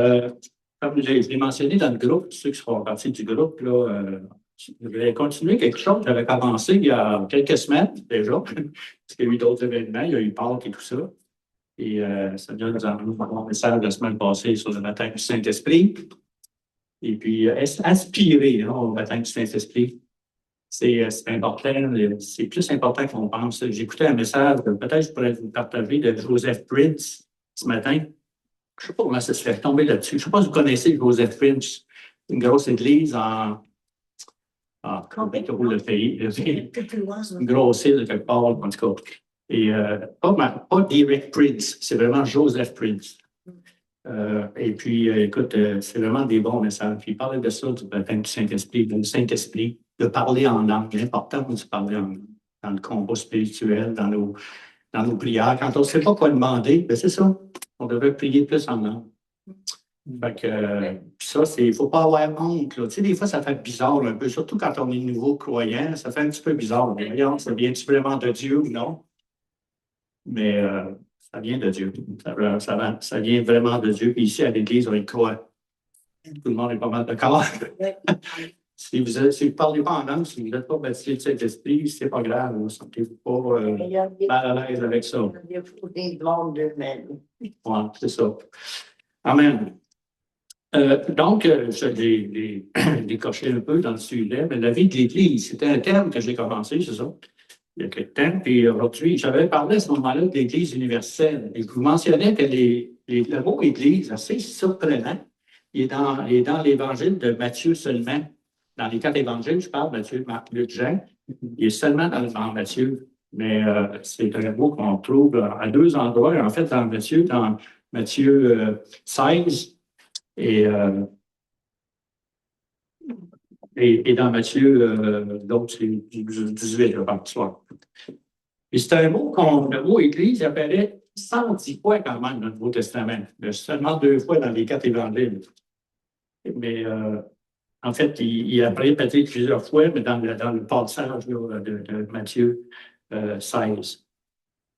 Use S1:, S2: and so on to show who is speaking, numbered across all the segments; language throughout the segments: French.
S1: Euh, Comme je l'ai mentionné dans le groupe, ceux qui font partie du groupe, là, je vais continuer quelque chose que j'avais commencé il y a quelques semaines déjà, parce qu'il y a eu d'autres événements, il y a eu Pâques et tout ça. Et ça vient nous envoyer un message la semaine passée sur le matin du Saint-Esprit. Et puis, aspirer au matin du Saint-Esprit, c'est important, c'est plus important qu'on pense. J'écoutais un message, peut-être je pourrais vous partager, de Joseph Prince ce matin. Je ne sais pas comment ça se fait tomber là-dessus. Je ne sais pas si vous connaissez Joseph Prince, une grosse église Québec, le pays. Une grosse île quelque part, en tout cas. Et pas Derek Prince, c'est vraiment Joseph Prince. Et puis, écoute, c'est vraiment des bons messages. Puis, il parlait de ça, du baptême du Saint-Esprit, du Saint-Esprit, de parler en langue. C'est important de parler en langue dans le combat spirituel, dans nos prières. Quand on ne sait pas quoi demander, ben c'est ça. On devrait prier plus en langue. Fait que, ça, il ne faut pas avoir honte. Là. Tu sais, des fois, ça fait bizarre un peu, surtout quand on est nouveau croyant, ça fait un petit peu bizarre. Mais regarde, ça vient-tu vraiment de Dieu ou non? Mais ça vient de Dieu. Ça vient vraiment de Dieu. Puis ici, à l'Église, on y croit. Tout le monde est pas mal d'accord. Si vous ne parlez pas en langue, si vous n'êtes pas baptisé de Saint-Esprit, c'est pas grave. Vous ne sentez pas mal à l'aise avec ça. Ouais, c'est ça. Amen. Donc, je l'ai décoché un peu dans le sujet, mais la vie de l'Église, c'était un thème que j'ai commencé, c'est ça, il y a quelques temps. Puis aujourd'hui, j'avais parlé à ce moment-là de l'Église universelle. Et vous mentionnez que le mot Église, assez surprenant, il est dans l'Évangile de Matthieu seulement. Dans les 4 évangiles, je parle, Matthieu, Marc, Luc, Jean. Il est seulement dans Matthieu. Mais c'est un mot qu'on trouve à 2 endroits. En fait, dans Matthieu 16 et, et dans Matthieu, donc c'est 18, je pense. Et c'est un mot le mot Église apparaît 110 fois quand même dans le Nouveau Testament, seulement 2 fois dans les 4 évangiles. Mais en fait, il apparaît peut-être plusieurs fois, mais dans le passage là, de Matthieu 16.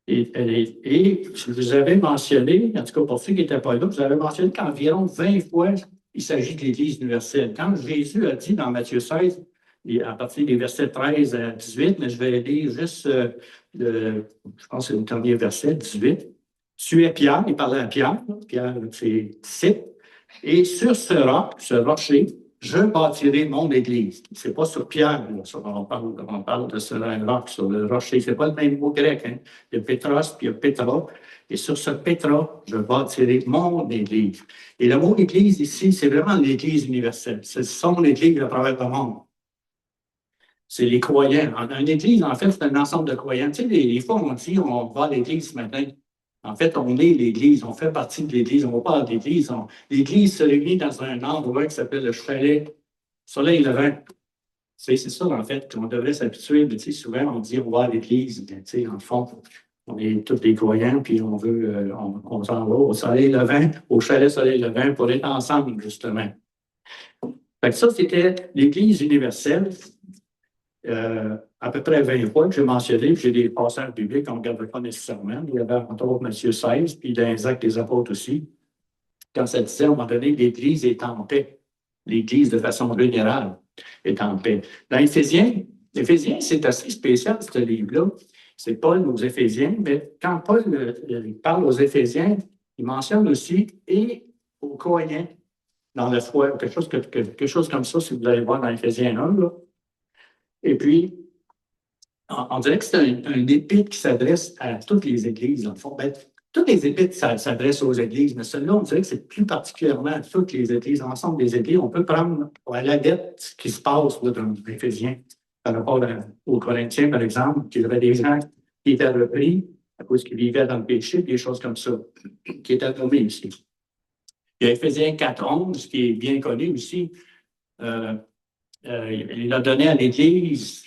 S1: Et je vous avais mentionné, en tout cas pour ceux qui n'étaient pas là, je vous avais mentionné qu'environ 20 fois, il s'agit de l'Église universelle. Quand Jésus a dit dans Matthieu 16, et à partir des versets 13 à 18, mais je vais lire juste, je pense que c'est le dernier verset, 18. Tu es Pierre, il parlait à Pierre, Pierre, c'est disciple, et sur ce rocher, je bâtirai mon église. C'est pas sur Pierre, on parle de sur un roc, sur le rocher. C'est pas le même mot grec, hein. Il y a Pétros, puis il y a Pétra. Et sur ce Pétra, je bâtirai mon église. Et le mot église ici, c'est vraiment l'église universelle. C'est son église à travers le monde. C'est les croyants. Une église, en fait, c'est un ensemble de croyants. Tu sais, des fois, on dit, on va à l'église ce matin. En fait, on est l'Église, on fait partie de l'Église, on ne va pas à l'Église. L'Église se réunit dans un endroit qui s'appelle le chalet Soleil Levant. C'est ça, en fait, qu'on devrait s'habituer. Tu sais, souvent, on dit on va à l'Église. Tu sais, en fond, on est tous des croyants, puis on veut, on s'en va au Soleil Levant, au chalet Soleil Levant, pour être ensemble, justement. Fait que ça, c'était l'Église universelle. À peu près 20 fois que j'ai mentionné, puis j'ai des passages bibliques qu'on ne regarde pas nécessairement. Il y avait entre autres Matthieu 16, puis dans les Actes des Apôtres aussi, quand ça disait à un moment donné, l'Église est en paix. L'Église, de façon générale, est en paix. Dans Éphésiens, c'est assez spécial, ce livre-là. C'est Paul aux Éphésiens, mais quand Paul il parle aux Éphésiens, il mentionne aussi et aux croyants dans la foi, quelque chose comme ça, si vous allez voir dans Éphésiens 1, là. Et puis, on dirait que c'est un épître qui s'adresse à toutes les églises, dans le fond. Ben, toutes les épîtres s'adressent aux églises, mais celui-là, on dirait que c'est plus particulièrement à toutes les églises, l'ensemble des églises. On peut prendre à la lettre ce qui se passe là, dans l'Éphésiens par rapport aux Corinthiens, par exemple, qui avaient des gens qui étaient repris à cause qu'ils vivaient dans le péché, des choses comme ça, qui étaient nommés ici. Il y a Éphésiens 4.11, qui est bien connu aussi. Il a donné à l'Église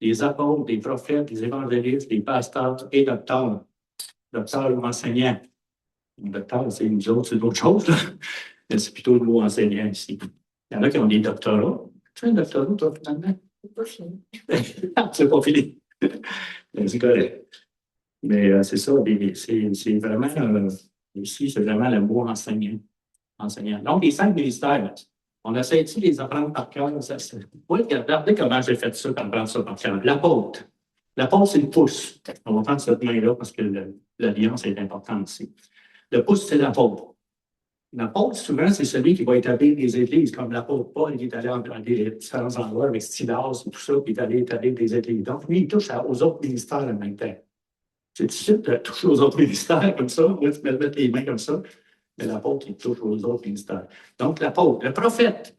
S1: des apôtres, des prophètes, des évangélistes, des pasteurs et docteurs. Docteurs ou enseignants. Docteur, c'est nous autres, c'est d'autres choses, là. Mais c'est plutôt le mot enseignant ici. Il y en a qui ont des doctorats. Tu as un doctorat, toi, finalement? C'est pas fini. C'est pas fini. C'est correct. Mais c'est ça, c'est vraiment Ici, c'est vraiment le mot enseignant. Enseignant. Donc, les 5 ministères, on essaie-tu de les apprendre par cœur? Oui, regardez comment j'ai fait ça, apprendre ça par cœur. L'apôtre. L'apôtre, c'est le pouce. On va prendre cette main-là parce que l'alliance est importante ici. Le pouce, c'est l'apôtre. L'apôtre, souvent, c'est celui qui va établir des églises, comme l'apôtre Paul, qui est allé dans des différents endroits avec Stylas et tout ça, qui est allé établir des églises. Donc, lui, il touche aux autres ministères en même temps. C'est difficile de toucher aux autres ministères comme ça. Moi, tu peux mettre les mains comme ça. Mais l'apôtre, il touche aux autres ministères. Donc, l'apôtre, le prophète.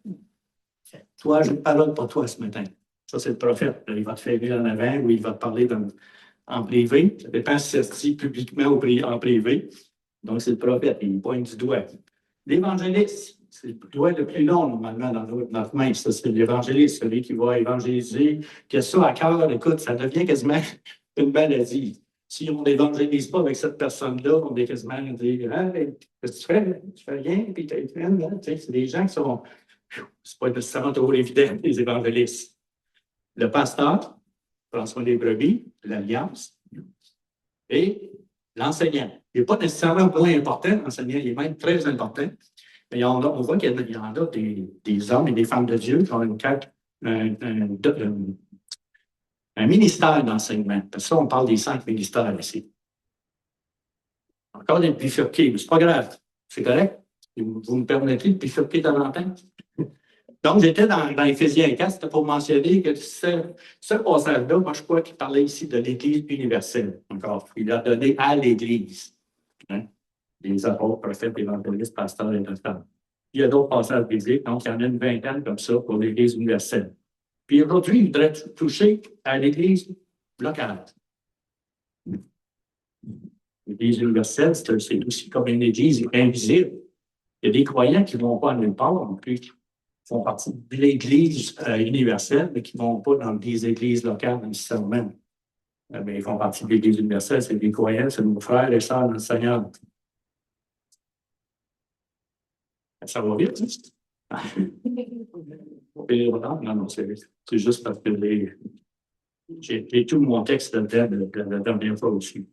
S1: Toi, j'ai une parole pour toi ce matin. Ça, c'est le prophète. Il va te faire venir en avant ou il va te parler en privé. Ça dépend si ça se dit publiquement ou en privé. Donc, c'est le prophète. Il pointe du doigt. L'évangéliste, c'est le doigt le plus long, normalement, dans notre main. Ça, c'est l'évangéliste, celui qui va évangéliser, qui a ça à cœur. Écoute, ça devient quasiment une maladie. Si on n'évangélise pas avec cette personne-là, on est quasiment dire hey, qu'est-ce que tu fais? Tu fais rien, puis tu es c'est des gens qui sont. C'est pas nécessairement toujours évident, les évangélistes. Le pasteur, prend soin des brebis, l'alliance, et l'enseignant. Il n'est pas nécessairement moins important, l'enseignant, il est même très important. Mais on voit qu'il y en a des hommes et des femmes de Dieu qui ont un ministère d'enseignement. Parce que ça, on parle des 5 ministères ici. Encore des bifurqués, mais c'est pas grave. C'est correct? Vous me permettez de bifurquer davantage? Donc, j'étais dans Éphésiens 4, c'était pour mentionner que ce passage-là, moi, je crois qu'il parlait ici de l'Église universelle. Encore, il a donné à l'Église. Hein? Les apôtres, prophètes, évangélistes, pasteurs et notables. Il y a d'autres passages bibliques, donc il y en a une vingtaine comme ça pour l'Église universelle. Puis aujourd'hui, il voudrait toucher à l'Église locale. L'Église universelle, c'est aussi comme une Église invisible. Il y a des croyants qui ne vont pas à nulle part non plus, qui font partie de l'Église universelle, mais qui ne vont pas dans des églises locales nécessairement. Mais ils font partie de l'Église universelle, c'est des croyants, c'est nos frères et sœurs dans le Seigneur. Ça va vite, hein? Non, c'est juste parce que j'ai tout mon texte de la dernière fois aussi.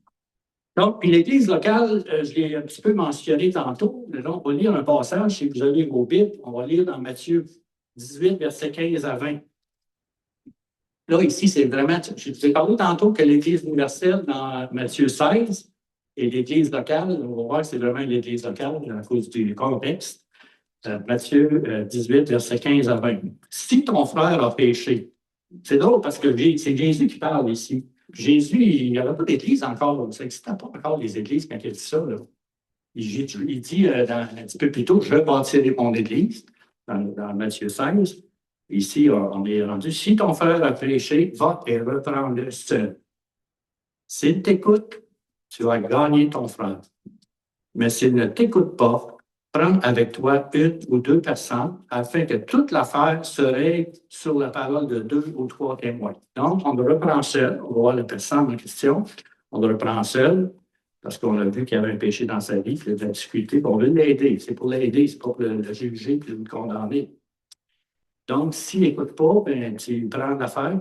S1: Donc, puis l'Église locale, je l'ai un petit peu mentionné tantôt. Là, on va lire un passage, si vous avez vos Bibles, on va lire dans Matthieu 18, versets 15 à 20. Là, ici, c'est vraiment, je vous ai parlé tantôt que l'Église universelle dans Matthieu 16 et l'Église locale, on va voir que c'est vraiment l'Église locale à cause du contexte. Matthieu 18, versets 15 à 20. Si ton frère a péché, c'est drôle parce que c'est Jésus qui parle ici. Jésus, il n'y avait pas d'église encore. Ça n'existait pas encore les églises quand il dit ça. Là. Il dit un petit peu plus tôt, je bâtirai mon église, dans Matthieu 16. Ici, on est rendu, si ton frère a péché, va et reprends-le seul. S'il t'écoute, tu vas gagner ton frère. Mais s'il ne t'écoute pas, prends avec toi une ou deux personnes afin que toute l'affaire se règle sur la parole de 2 ou 3 témoins. Donc, on le reprend seul. On va voir la personne en question. On le reprend seul parce qu'on a vu qu'il y avait un péché dans sa vie, qu'il y a de la difficulté. On veut l'aider. C'est pour l'aider, c'est pas pour le juger et le condamner. Donc, s'il n'écoute pas, ben, tu prends l'affaire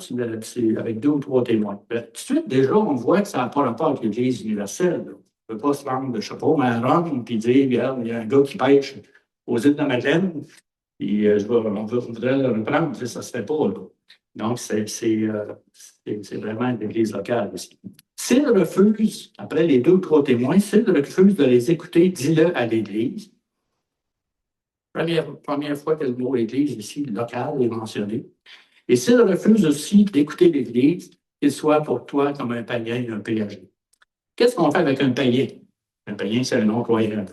S1: avec 2 ou 3 témoins. Ben, tout de suite, déjà, on voit que ça n'a pas rapport avec l'Église universelle. Là. On ne peut pas se rendre, je ne sais pas, mais à Rome, puis dire, regarde, il y a un gars qui pêche aux îles de Madeleine, puis on voudrait le reprendre, ça ne se fait pas. Là. Donc, c'est vraiment l'Église locale aussi. S'il refuse, après les 2 ou 3 témoins, s'il refuse de les écouter, dis-le à l'Église. Première fois que le mot Église ici, local, est mentionné. Et s'il refuse aussi d'écouter l'Église, qu'il soit pour toi comme un païen et un péager. Qu'est-ce qu'on fait avec un païen? Un païen, c'est un non-croyant.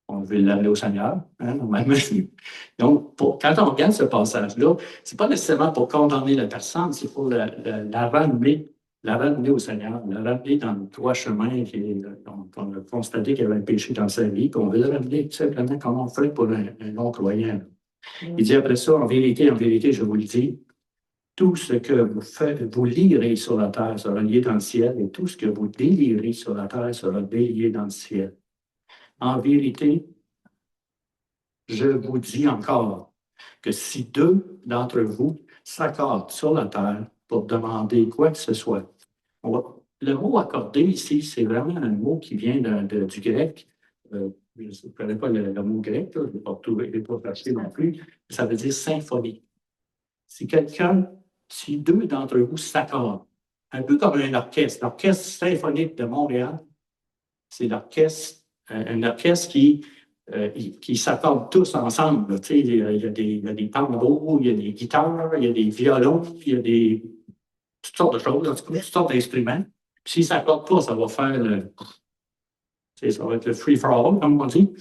S1: On veut l'amener au Seigneur, hein, normalement. Donc, quand on regarde ce passage-là, ce n'est pas nécessairement pour condamner la personne, c'est pour la ramener au Seigneur, la ramener dans le droit chemin qu'on a constaté qu'il y avait un péché dans sa vie, qu'on veut le ramener tout simplement comme on fait pour un non-croyant. Il dit après ça, en vérité, je vous le dis, tout ce que vous lirez sur la terre sera lié dans le ciel, et tout ce que vous délirez sur la terre sera délié dans le ciel. En vérité, je vous dis encore que si 2 d'entre vous s'accordent sur la terre pour demander quoi que ce soit, le mot accordé ici, c'est vraiment un mot qui vient du grec. Je ne connais pas le mot grec, là, je ne vais pas tout, je vais pas chercher non plus. Ça veut dire symphonie. Si quelqu'un, si deux d'entre vous s'accordent, un peu comme un orchestre, l'Orchestre symphonique de Montréal, c'est l'orchestre, un orchestre qui s'accorde tous ensemble. Tu sais, il y a des tambours, il y a des guitares, il y a des violons, il y a toutes sortes de choses, en tout cas, toutes sortes d'instruments. S'ils ne s'accordent pas, ça va faire ça va être le free for all, comme on dit.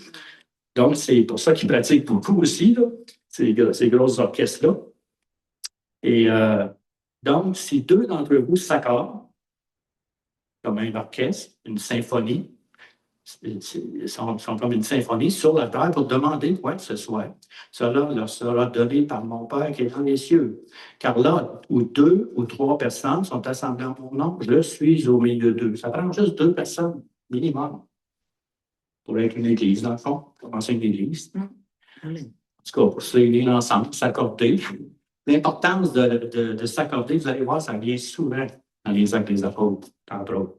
S1: Donc, c'est pour ça qu'ils pratiquent beaucoup aussi, là, ces grosses orchestres-là. Et donc, si deux d'entre vous s'accordent, comme un orchestre, une symphonie, ils sont comme une symphonie sur la terre pour demander quoi que ce soit. Cela leur sera donné par mon Père qui est dans les cieux. Car là où deux ou trois personnes sont assemblées en mon nom, je suis au milieu d'eux. Ça prend juste deux personnes minimum pour être une église, dans le fond, commencer une église. En tout cas, pour se réunir ensemble, s'accorder. L'importance de s'accorder, vous allez voir, ça vient souvent dans les actes des apôtres, entre autres.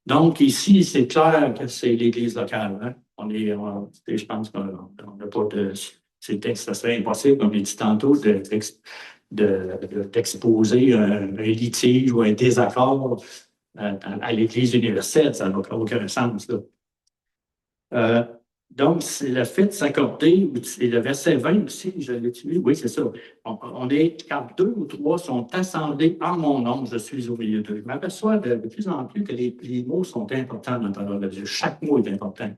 S1: Donc, ici, c'est clair que c'est l'Église locale. Hein? Je pense qu'on n'a pas de. Ça serait impossible, comme j'ai dit tantôt, d'exposer un litige ou un désaccord à l'Église universelle. Ça n'a aucun sens. Là. Donc, c'est le fait de s'accorder, et le verset 20 aussi, je l'ai tué, oui, c'est ça. On est, quand deux ou trois sont assemblés en mon nom, je suis au milieu d'eux. Je m'aperçois de plus en plus que les mots sont importants dans la parole de Dieu. Chaque mot est important.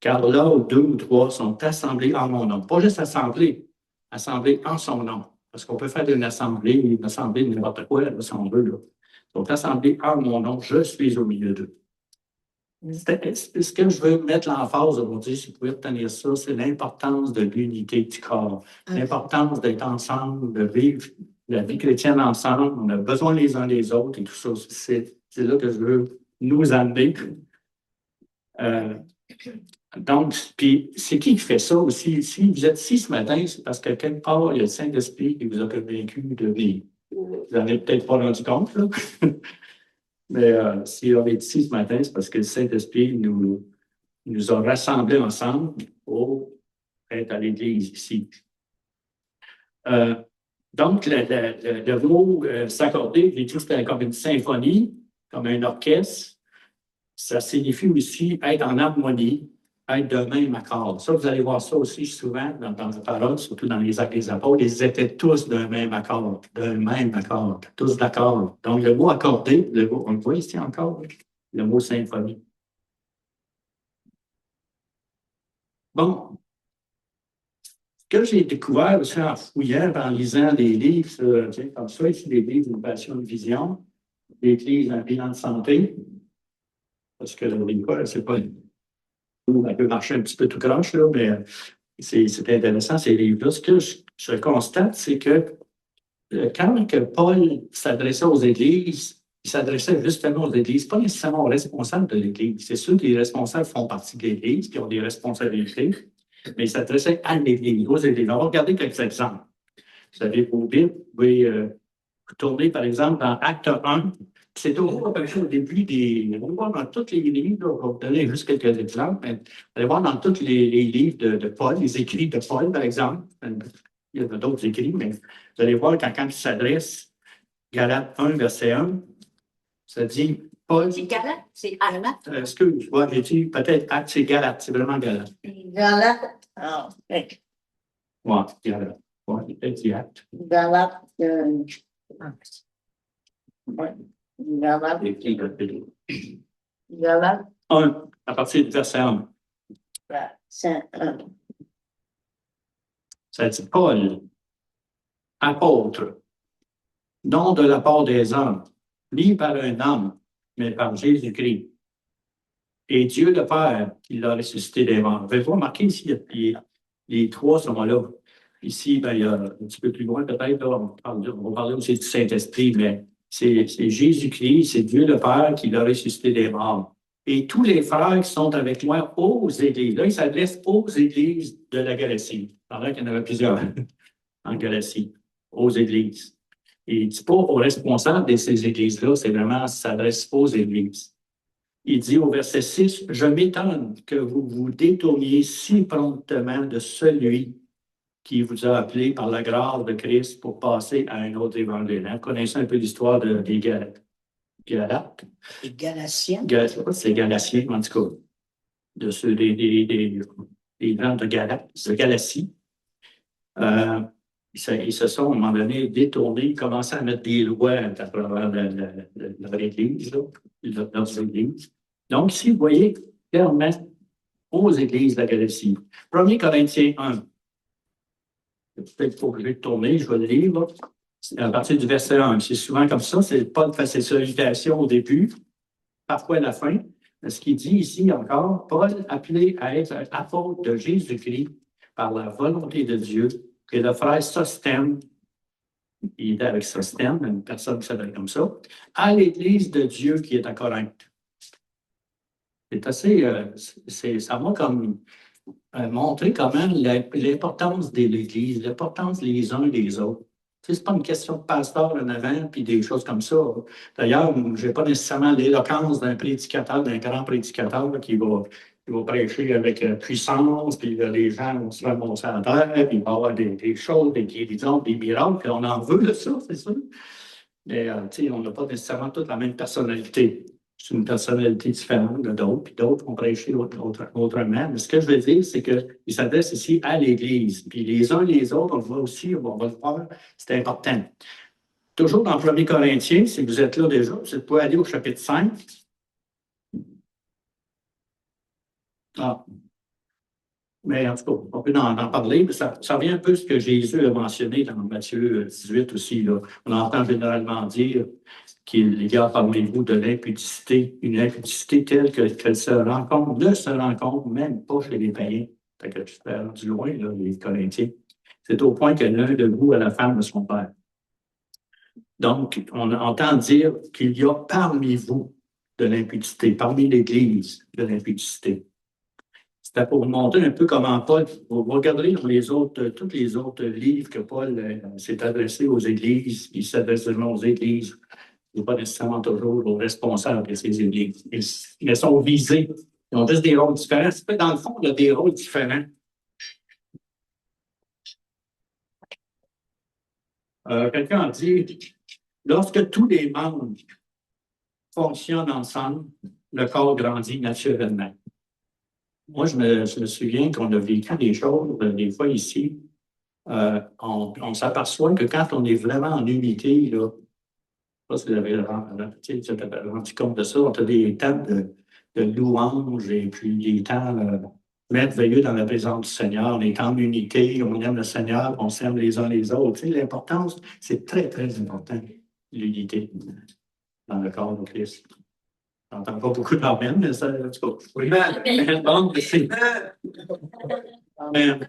S1: Car là où deux ou trois sont assemblés en mon nom, pas juste assemblés en son nom. Parce qu'on peut faire une assemblée de n'importe quoi, là, si on veut. Là. Ils sont assemblés en mon nom, je suis au milieu d'eux. Ce que je veux mettre l'emphase aujourd'hui, si vous pouvez retenir ça, c'est l'importance de l'unité du corps, l'importance d'être ensemble, de vivre la vie chrétienne ensemble. On a besoin les uns des autres et tout ça. C'est là que je veux nous amener. Donc, puis c'est qui fait ça aussi? Si vous êtes ici ce matin, c'est parce que quelque part, il y a le Saint-Esprit qui vous a convaincu de venir. Vous n'en avez peut-être pas rendu compte, là. Mais si on est ici ce matin, c'est parce que le Saint-Esprit nous a rassemblés ensemble pour être à l'Église ici. Donc, le mot s'accorder, j'ai dit que c'était comme une symphonie, comme un orchestre. Ça signifie aussi être en harmonie, être de même accord. Ça, vous allez voir ça aussi souvent dans la parole, surtout dans les Actes des Apôtres. Ils étaient tous d'un même accord, tous d'accord. Donc, le mot accorder, on le voit ici encore, le mot symphonie. Bon, ce que j'ai découvert aussi en fouillant, en lisant des livres, comme ça, ici, des livres d'une passion de vision, des livres d'un bilan de santé, parce que l'école, c'est pas. Ça peut marcher un petit peu tout croche, là, mais c'est intéressant, ces livres-là. Ce que je constate, c'est que quand que Paul s'adressait aux églises, il s'adressait justement aux églises, pas nécessairement aux responsables de l'église. C'est sûr que les responsables font partie de l'église, qui ont des responsabilités, mais il s'adressait à l'église, aux églises. On va regarder quelques exemples. Vous avez vos Bibles, vous pouvez tourner, par exemple, dans Acte 1. C'est toujours à peu près au début on va voir dans tous les livres, on va vous donner juste quelques exemples, mais vous allez voir dans tous les livres de Paul, les écrits de Paul, par exemple. Il y en a d'autres écrits, mais vous allez voir quand il s'adresse, Galates 1, verset 1, ça dit Paul.
S2: C'est Galate, c'est Galate.
S1: Excuse-moi, j'ai dit peut-être Acte, c'est Galate, c'est vraiment Galate.
S2: Galate, ah,
S1: oui. Ouais, Galate. Ouais, peut-être Acte.
S2: Galate,
S1: ouais.
S2: Galate. Galate.
S1: 1, à partir du verset 1.
S2: C'est 1.
S1: Ça dit Paul, apôtre, non de la part des hommes, ni par un homme, mais par Jésus-Christ. Et Dieu le Père, qui l'a ressuscité des morts. Vous avez remarqué ici, les trois sont là. Ici, ben, il y a un petit peu plus loin, peut-être, on va parler aussi du Saint-Esprit, mais c'est Jésus-Christ, c'est Dieu le Père qui l'a ressuscité des morts. Et tous les frères qui sont avec moi aux églises, là, il s'adresse aux églises de la Galatie. Il paraît qu'il y en avait plusieurs en Galatie, aux églises. Il ne dit pas aux responsables de ces églises-là, c'est vraiment, ça s'adresse pas aux églises. Il dit au verset 6, « Je m'étonne que vous vous détourniez si promptement de celui qui vous a appelé par la grâce de Christ pour passer à un autre évangile. » Hein? Connaissez un peu l'histoire des Galates.
S2: Les Galatiens.
S1: C'est Galatiens, en tout cas. De ceux des gens de Galatie. Ils se sont, à un moment donné, détournés, commencé à mettre des lois à travers leur Église, leurs églises. Donc, ici, vous voyez clairement aux églises de la Galatie. 1 Corinthiens 1. Peut-être pas obligé de tourner, je vais le lire. Là. À partir du verset 1. C'est souvent comme ça. C'est Paul fait ses salutations au début, parfois à la fin. Ce qu'il dit ici encore, Paul, appelé à être un apôtre de Jésus-Christ par la volonté de Dieu, et le frère Sostène, il était avec Sostène, une personne qui s'appelle comme ça, à l'Église de Dieu qui est à Corinthe. C'est assez, ça m'a comme montrer comment l'importance de l'Église, l'importance les uns des autres. Tu sais, c'est pas une question de pasteur en avant, puis des choses comme ça. D'ailleurs, je n'ai pas nécessairement l'éloquence d'un prédicateur, d'un grand prédicateur qui va prêcher avec puissance, puis les gens vont se ramasser à terre, puis il va y avoir des choses, des guérisons, des miracles, puis on en veut de ça, c'est sûr. Mais, tu sais, on n'a pas nécessairement toute la même personnalité. C'est une personnalité différente de d'autres, puis d'autres vont prêcher autrement. Mais ce que je veux dire, c'est qu'il s'adresse ici à l'Église. Puis les uns les autres, on le voit aussi, on va le voir, c'est important. Toujours dans 1 Corinthiens, si vous êtes là déjà, vous pouvez aller au chapitre 5. Ah. Mais en tout cas, on peut en parler, mais ça revient un peu à ce que Jésus a mentionné dans Matthieu 18 aussi. Là. On entend généralement dire qu'il y a parmi vous de l'impudicité, une impudicité telle qu'elle ne se rencontre même pas chez les païens. Fait que tu fais du loin, là, les Corinthiens. C'est au point que l'un de vous a la femme de son père. Donc, on entend dire qu'il y a parmi vous de l'impudicité, parmi l'Église de l'impudicité. C'était pour vous montrer un peu comment Paul, vous regarderez dans tous les autres livres que Paul s'est adressé aux églises, il s'adresse seulement aux églises, et pas nécessairement toujours aux responsables de ces églises. Ils sont visés, ils ont juste des rôles différents. Dans le fond, il y a des rôles différents. Quelqu'un a dit, lorsque tous les membres fonctionnent ensemble, le corps grandit naturellement. Moi, je me souviens qu'on a vécu des choses, des fois ici, on s'aperçoit que quand on est vraiment en unité, là, je sais pas si vous avez rendu compte de ça, on a des temps de louange et puis des temps merveilleux dans la présence du Seigneur. On est en unité, on aime le Seigneur, on s'aime les uns les autres. Tu sais, l'importance, c'est très, très important, l'unité dans le corps de Christ. Je n'entends pas beaucoup d'amen, mais ça, en tout cas. Oui, Amen.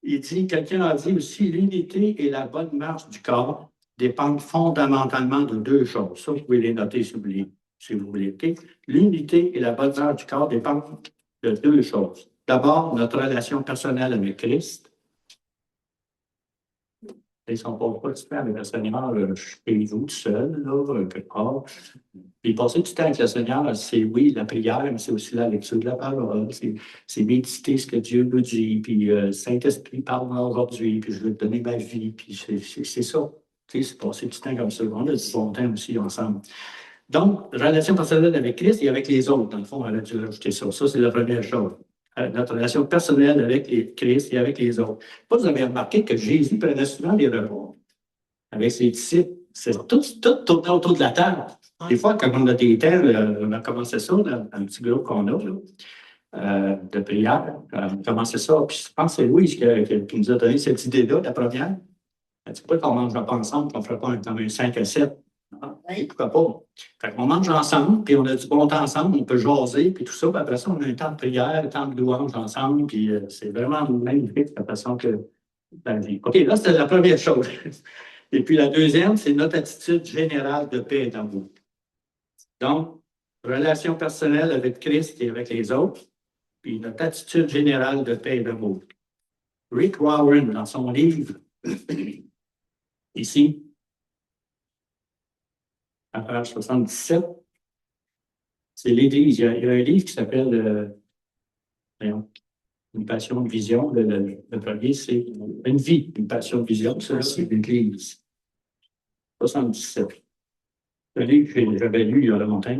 S1: Il dit, quelqu'un a dit aussi, l'unité et la bonne marche du corps dépendent fondamentalement de deux choses. Ça, vous pouvez les noter si vous voulez. Okay? L'unité et la bonne marche du corps dépendent de deux choses. D'abord, notre relation personnelle avec Christ. Ils ne sont pas super avec le Seigneur chez vous, tout seul, là, quelque part. Puis passer du temps avec le Seigneur, c'est oui, la prière, mais c'est aussi la lecture de la parole, c'est méditer ce que Dieu nous dit, puis Saint-Esprit parle aujourd'hui, puis je veux te donner ma vie, puis c'est ça. Tu sais, c'est passer du temps comme ça. On a du bon temps aussi ensemble. Donc, relation personnelle avec Christ et avec les autres, dans le fond, on a dû rajouter ça. Ça, c'est la première chose. Notre relation personnelle avec Christ et avec les autres. Vous avez remarqué que Jésus prenait souvent les repas avec ses disciples. C'est tout tourné autour de la table. Des fois, quand on a des temps, on a commencé ça, dans un petit groupe qu'on a, là, de prière. On a commencé ça. Puis je pense que c'est Louis qui nous a donné cette idée-là, la première. Tu pourquoi qu'on ne mangera pas ensemble, qu'on ne fera pas un 5 à 7? Oui, pourquoi pas? Fait qu'on mange ensemble, puis on a du bon temps ensemble, on peut jaser, puis tout ça. Puis après ça, on a un temps de prière, un temps de louange ensemble, puis c'est vraiment magnifique la façon que la vie. OK, là, c'est la première chose. Et puis la deuxième, c'est notre attitude générale de paix et d'amour. Donc, relation personnelle avec Christ et avec les autres, puis notre attitude générale de paix et d'amour. Rick Warren, dans son livre Ici, à page 77, c'est l'Église. Il y a un livre qui s'appelle Une passion de vision. Le premier, c'est Une vie, une passion de vision. Ça, c'est l'Église. 77. C'est un livre que j'avais lu il y a longtemps.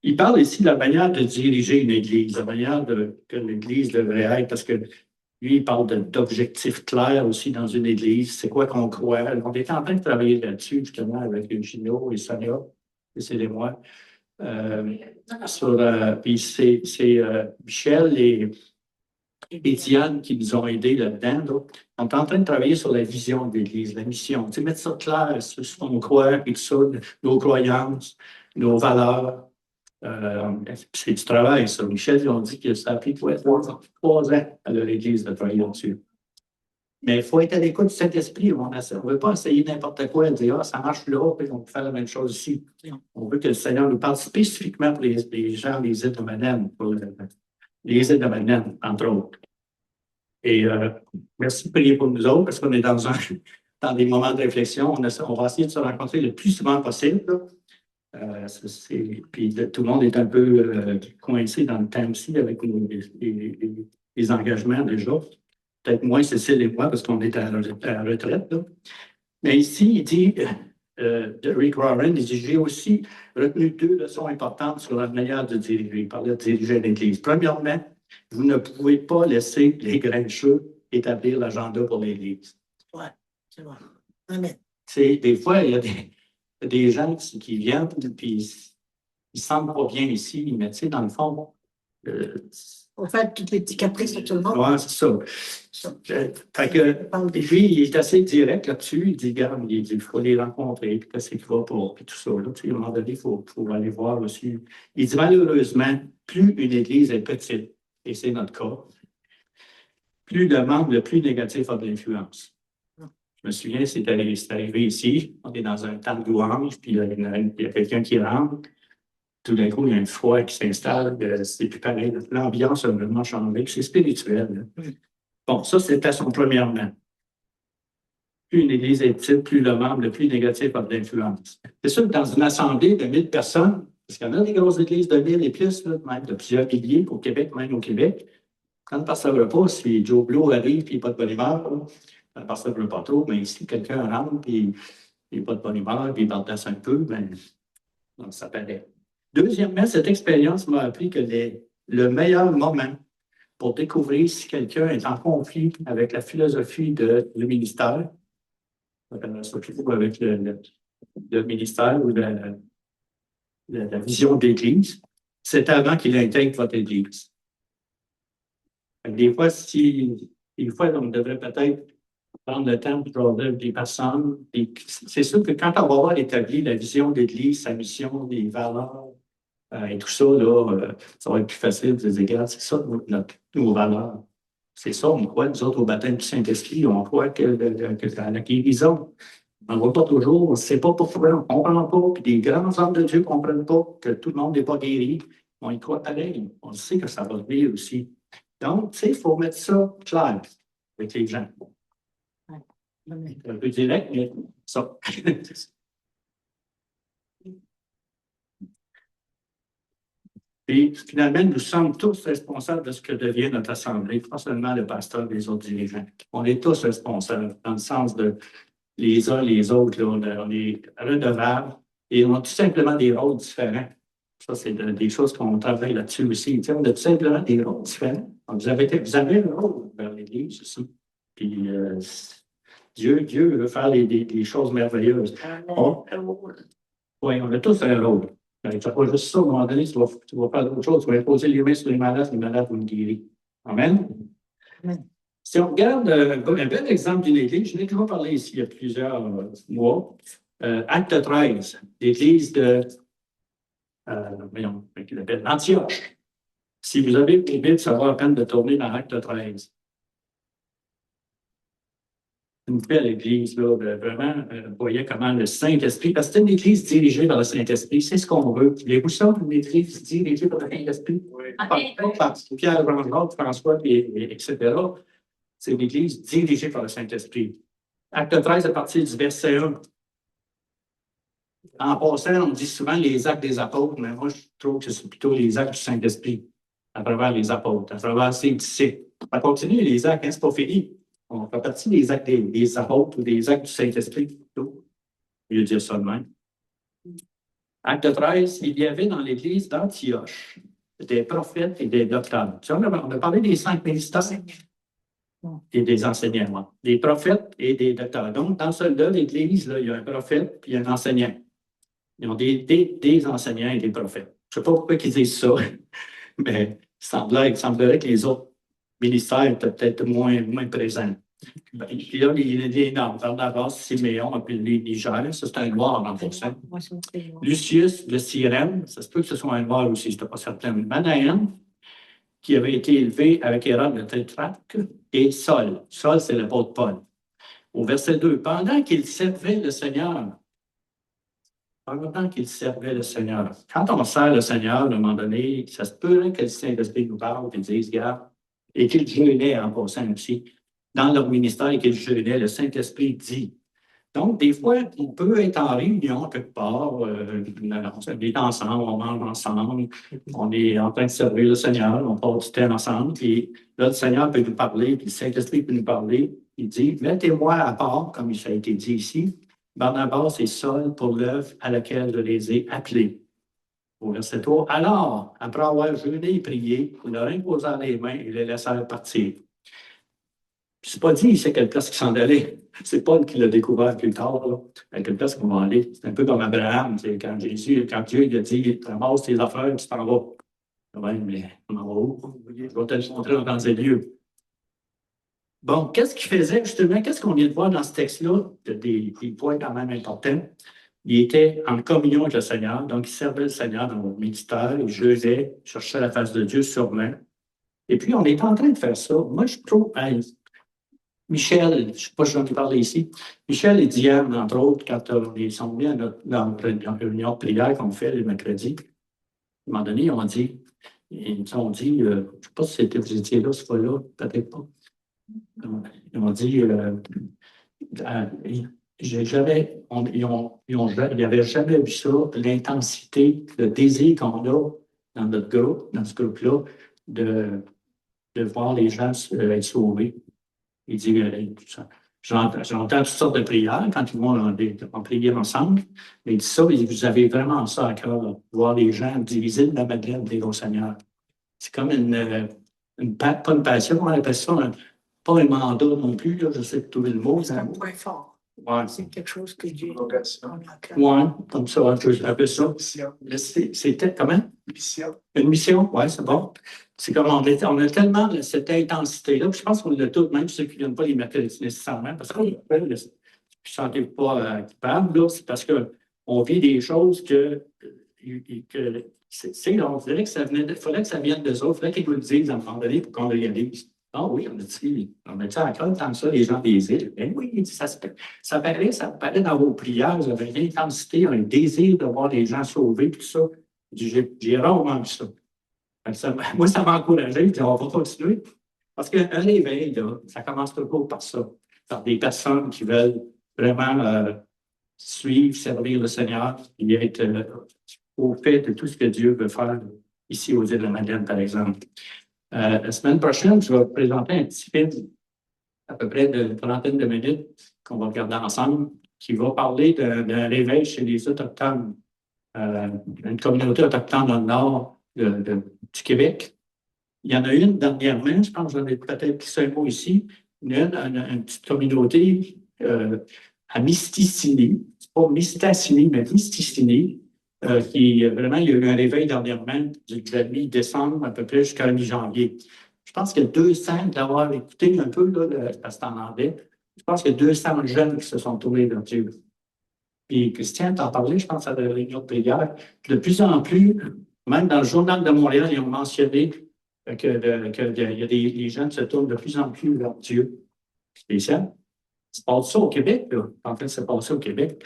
S1: Il parle ici de la manière de diriger une Église, la manière que l'Église devrait être, parce que lui, il parle d'objectifs clairs aussi dans une Église. C'est quoi qu'on croit? On est en train de travailler là-dessus, justement, avec Gino et Sonia, et c'est moi. Puis c'est Michel et Diane qui nous ont aidés là-dedans. Donc, on est en train de travailler sur la vision de l'Église, la mission. Tu sais, mettre ça clair sur ce qu'on croit, et tout ça, nos croyances, nos valeurs. C'est du travail, ça. Michel, ils ont dit que ça a pris 3 ans à l'Église de travailler là-dessus. Mais il faut être à l'écoute du Saint-Esprit. On ne veut pas essayer n'importe quoi et dire, ah, ça marche là, puis on peut faire la même chose ici. On veut que le Seigneur nous parle spécifiquement pour les gens des îles de Madeleine, pour les îles de Madeleine, entre autres. Et merci de prier pour nous autres, parce qu'on est dans des moments de réflexion. On va essayer de se rencontrer le plus souvent possible. Puis tout le monde est un peu coincé dans le temps aussi avec les engagements déjà. Peut-être moins Cécile et moi, parce qu'on est à la retraite. Là. Mais ici, il dit, de Rick Warren, il dit, j'ai aussi retenu 2 leçons importantes sur la manière de diriger. Il parlait de diriger l'Église. Premièrement, vous ne pouvez pas laisser les grincheux établir l'agenda pour l'Église.
S2: Oui, c'est vrai. Amen.
S1: Des fois, il y a des gens qui viennent, puis ils ne se sentent pas bien ici, mais tu sais, dans le fond,
S2: On fait tous les petits caprices de tout le monde.
S1: Oui, c'est ça. Et puis, il est assez direct là-dessus. Il dit, regarde, il faut les rencontrer, puis qu'est-ce qu'il va pour, puis tout ça. Là, tu sais, à un moment donné, il faut aller voir aussi. Il dit, malheureusement, plus une Église est petite, et c'est notre cas, plus de membres, le plus négatif a de l'influence. Je me souviens, c'est arrivé ici, on est dans un temps de louange, puis il y a quelqu'un qui rentre. Tout d'un coup, il y a un froid qui s'installe, c'est plus pareil. L'ambiance a vraiment changé, c'est spirituel. Bon, ça, c'était son premièrement. Plus une église est petite, plus le membre le plus négatif a de l'influence. C'est sûr que dans une assemblée de 1000 personnes, parce qu'il y en a des grosses églises de 1000 et plus, là, même de plusieurs milliers au Québec, même au Québec, quand ne percevra pas, si Joe Blow arrive et il n'a pas de bonne humeur, ça ne percevra pas trop, mais si quelqu'un rentre et il n'a pas de bonne humeur, puis il partasse un peu, bien, ça paraît. Deuxièmement, cette expérience m'a appris que le meilleur moment pour découvrir si quelqu'un est en conflit avec la philosophie du ministère, avec le ministère ou la vision de l'Église, c'est avant qu'il intègre votre Église. Des fois, on devrait peut-être prendre le temps pour regarder des personnes. C'est sûr que quand on va avoir établi la vision de l'Église, sa mission, les valeurs, et tout ça, là, ça va être plus facile de dire, regarde, c'est ça nos valeurs. C'est ça, on croit, nous autres, au baptême du Saint-Esprit, on croit que la guérison, on ne voit pas toujours, on ne sait pas pourquoi, on ne comprend pas, puis des grands hommes de Dieu ne comprennent pas que tout le monde n'est pas guéri. On y croit pareil. On sait que ça va venir aussi. Donc, tu sais, il faut mettre ça clair avec les gens. C'est un peu direct, mais ça. Et finalement, nous sommes tous responsables de ce que devient notre assemblée, pas seulement le pasteur et les autres dirigeants. On est tous responsables, dans le sens de les uns les autres, là, on est redevables et on a tout simplement des rôles différents. Ça, c'est des choses qu'on travaille là-dessus aussi. Tu sais, on a tout simplement des rôles différents. Donc, vous avez un rôle vers l'Église aussi. Puis Dieu veut faire des choses merveilleuses. Oui, on a tous un rôle. Tu n'as pas juste ça, à un moment donné, tu vas faire d'autres choses. Tu vas imposer les mains sur les malades vont me guérir. Amen.
S2: Amen.
S1: Si on regarde un bel exemple d'une église, je n'ai déjà parlé ici il y a plusieurs mois, Acte 13, l'église de Antioche. Si vous avez une Bible, ça vaut la peine de tourner dans Acte 13. Une belle église, là, vraiment, vous voyez comment le Saint-Esprit, parce que c'est une église dirigée par le Saint-Esprit, c'est ce qu'on veut. Voulez-vous ça, une église dirigée par le Saint-Esprit? Oui. Pas par Pierre, Jean-Jacques, François, etc. c'est l'Église dirigée par le Saint-Esprit. Acte 13, à partir du verset 1. En passant, on dit souvent les actes des apôtres, mais moi, je trouve que c'est plutôt les actes du Saint-Esprit, à travers les apôtres, à travers ses disciples. On continue les actes, hein, c'est pas fini. On fait partie des actes des apôtres ou des actes du Saint-Esprit, plutôt. Je vais dire ça de même. Acte 13, il y avait dans l'Église d'Antioche des prophètes et des docteurs. On a parlé des 5 ministères et des enseignants. Des prophètes et des docteurs. Donc, dans celle-là, l'Église, là, il y a un prophète et un enseignant. Ils ont des enseignants et des prophètes. Je ne sais pas pourquoi ils disent ça, mais il semblerait que les autres ministères étaient peut-être moins présents. Puis là, les normes, Barnabas, Siméon, puis les Niger, ça c'est un noir en passant. Lucius de Cyrène, ça se peut que ce soit un noir aussi, je n'étais pas certain. Manaen, qui avait été élevé avec Hérode le Tétrarque, et Saul. Saul, c'est l'apôtre Paul. Au verset 2, pendant qu'il servait le Seigneur, quand on sert le Seigneur, à un moment donné, ça se peut que le Saint-Esprit nous parle et dise, regarde, et qu'il jeûnait en passant aussi. Dans leur ministère, et qu'il jeûnait, le Saint-Esprit dit. Donc, des fois, on peut être en réunion quelque part, on est ensemble, on mange ensemble, on est en train de servir le Seigneur, on passe du temps ensemble, puis là, le Seigneur peut nous parler, puis le Saint-Esprit peut nous parler. Il dit, mettez-moi à part, comme ça a été dit ici, Barnabas et Saul pour l'œuvre à laquelle je les ai appelés. Au verset 3, alors, après avoir jeûné et prié, ils leur imposèrent les mains et les laissèrent partir. C'est pas dit, c'est quelle place qui s'en allait. C'est Paul qui l'a découvert plus tard, là. À quelle place qu'on va aller. C'est un peu comme Abraham, quand Dieu il a dit, ramasse tes affaires, tu t'en vas. Ouais, mais on en va où? Je vais te le montrer dans ces lieux. Bon, qu'est-ce qu'il faisait justement? Qu'est-ce qu'on vient de voir dans ce texte-là? Des points quand même importants. Il était en communion avec le Seigneur, donc il servait le Seigneur dans le ministère, il jeûnait, cherchait la face de Dieu sûrement. Et puis, on est en train de faire ça. Moi, je trouve, Michel, je ne sais pas si j'en ai parlé ici, Michel et Diane, entre autres, quand ils sont venus dans notre réunion de prière qu'on fait le mercredi, à un moment donné, ils nous ont dit, je ne sais pas si vous étiez là, ce fois-là, peut-être pas. Ils m'ont dit, ils n'avaient jamais vu ça, l'intensité, le désir qu'on a dans notre groupe, dans ce groupe-là, de voir les gens être sauvés. Il dit, j'entends toutes sortes de prières quand ils vont en prier ensemble, mais il dit ça, vous avez vraiment ça à cœur, voir les gens diviser de la Madeleine des gros seigneurs. C'est comme pas une passion, on appelle ça pas un mandat non plus, là, je sais pas trouver le mot.
S2: C'est un point fort.
S1: Ouais.
S2: C'est quelque chose que Dieu
S1: Oui, comme ça, je appelle ça. C'était comment? Une mission, oui, c'est bon. C'est comme on a tellement cette intensité-là, je pense qu'on l'a tous, même ceux qui ne viennent pas les mercredis nécessairement, parce qu'on appelle, ne sentez pas coupable, là, c'est parce qu'on vit des choses on dirait que il fallait que ça vienne d'eux autres, il fallait qu'ils nous le disent à un moment donné pour qu'on le réalise. Ah oui, on a dit à cœur tant que ça, les gens désirent. Ben oui, ça paraît dans vos prières, vous avez une intensité, un désir de voir les gens sauvés, tout ça. J'ai rarement vu ça. Moi, ça m'a encouragé, on va continuer. Parce qu'un éveil, là, ça commence toujours par ça, par des personnes qui veulent vraiment suivre, servir le Seigneur, et être au fait de tout ce que Dieu veut faire ici aux îles de la Madeleine, par exemple. La semaine prochaine, je vais vous présenter un petit film, à peu près d'une trentaine de minutes, qu'on va regarder ensemble, qui va parler d'un réveil chez les Autochtones, une communauté autochtone dans le nord du Québec. Il y en a une dernièrement, je pense que j'en ai peut-être pris un mot ici, une petite communauté à Mistassini, c'est pas Mistassini, mais Mistassini, qui vraiment, il y a eu un réveil dernièrement de la mi-décembre à peu près jusqu'à la mi-janvier. Je pense qu'il y a 200, d'avoir écouté un peu, là, parce que c'est en anglais, je pense qu'il y a 200 jeunes qui se sont tournés vers Dieu. Puis Christian t'en parlait, je pense, à la réunion de prière. De plus en plus, même dans le Journal de Montréal, ils ont mentionné que les jeunes se tournent de plus en plus vers Dieu. Spécial. C'est passé ça au Québec, là. En fait, c'est passé au Québec.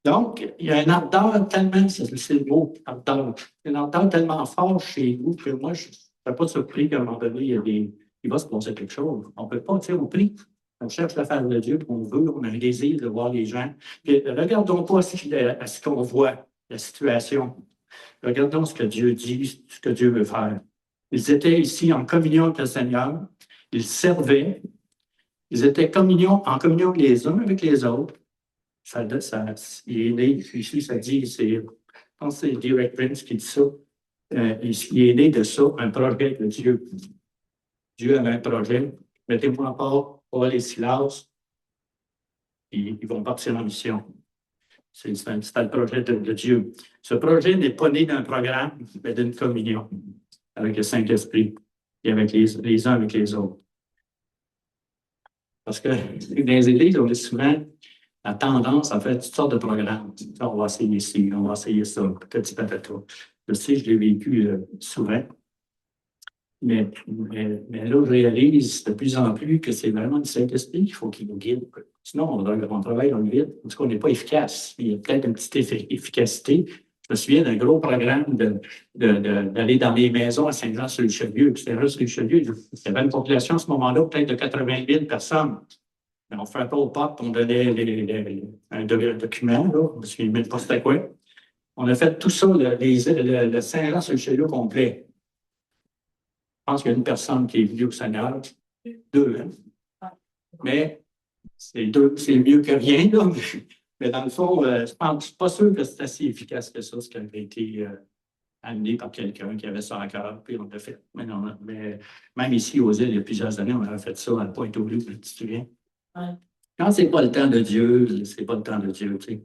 S1: Donc, il y a un ardeur tellement, c'est le mot, ardeur, un ardeur tellement fort chez vous que moi, je ne serais pas surpris qu'à un moment donné, il y a il va se passer quelque chose. On ne peut pas, tu sais, on prie, on cherche la face de Dieu, on veut, on a un désir de voir les gens. Puis, regardons pas à ce qu'on voit, la situation. Regardons ce que Dieu dit, ce que Dieu veut faire. Ils étaient ici en communion avec le Seigneur, ils servaient, ils étaient en communion les uns avec les autres. Il est né, ici, ça dit, je pense que c'est Derek Prince qui dit ça. Il est né de ça, un projet de Dieu. Dieu avait un projet. Mettez-moi à part Paul et Silas, ils vont partir en mission. C'était le projet de Dieu. Ce projet n'est pas né d'un programme, mais d'une communion avec le Saint-Esprit et avec les uns avec les autres. Parce que dans les églises, on a souvent la tendance à faire toutes sortes de programmes. On va essayer ci, on va essayer ça, petit patata. Je sais, je l'ai vécu souvent. Mais là, je réalise de plus en plus que c'est vraiment le Saint-Esprit qu'il faut qu'il nous guide. Sinon, on travaille dans le vide, parce qu'on n'est pas efficace. Il y a peut-être une petite efficacité. Je me souviens d'un gros programme d'aller dans les maisons à Saint-Jean-sur-le-Chaudieu. Saint-Jean-sur-le-Chaudieu, il y avait une population à ce moment-là, peut-être de 80 000 personnes. On fait un peu au pape, on donnait un document, là, je ne me souviens même pas c'était quoi. On a fait tout ça, le Saint-Jean-sur-le-Chaudieu complet. Je pense qu'il y a une personne qui est venue au Seigneur, 2, hein? Mais c'est mieux que rien, là. Mais dans le fond, je ne suis pas sûr que c'est assez efficace que ça, ce qui avait été amené par quelqu'un qui avait ça à cœur, puis on l'a fait. Mais même ici, aux îles, il y a plusieurs années, on avait fait ça à Pointe-aux-Loups, tu te souviens? Ouais. Quand c'est pas le temps de Dieu, c'est pas le temps de Dieu, tu sais.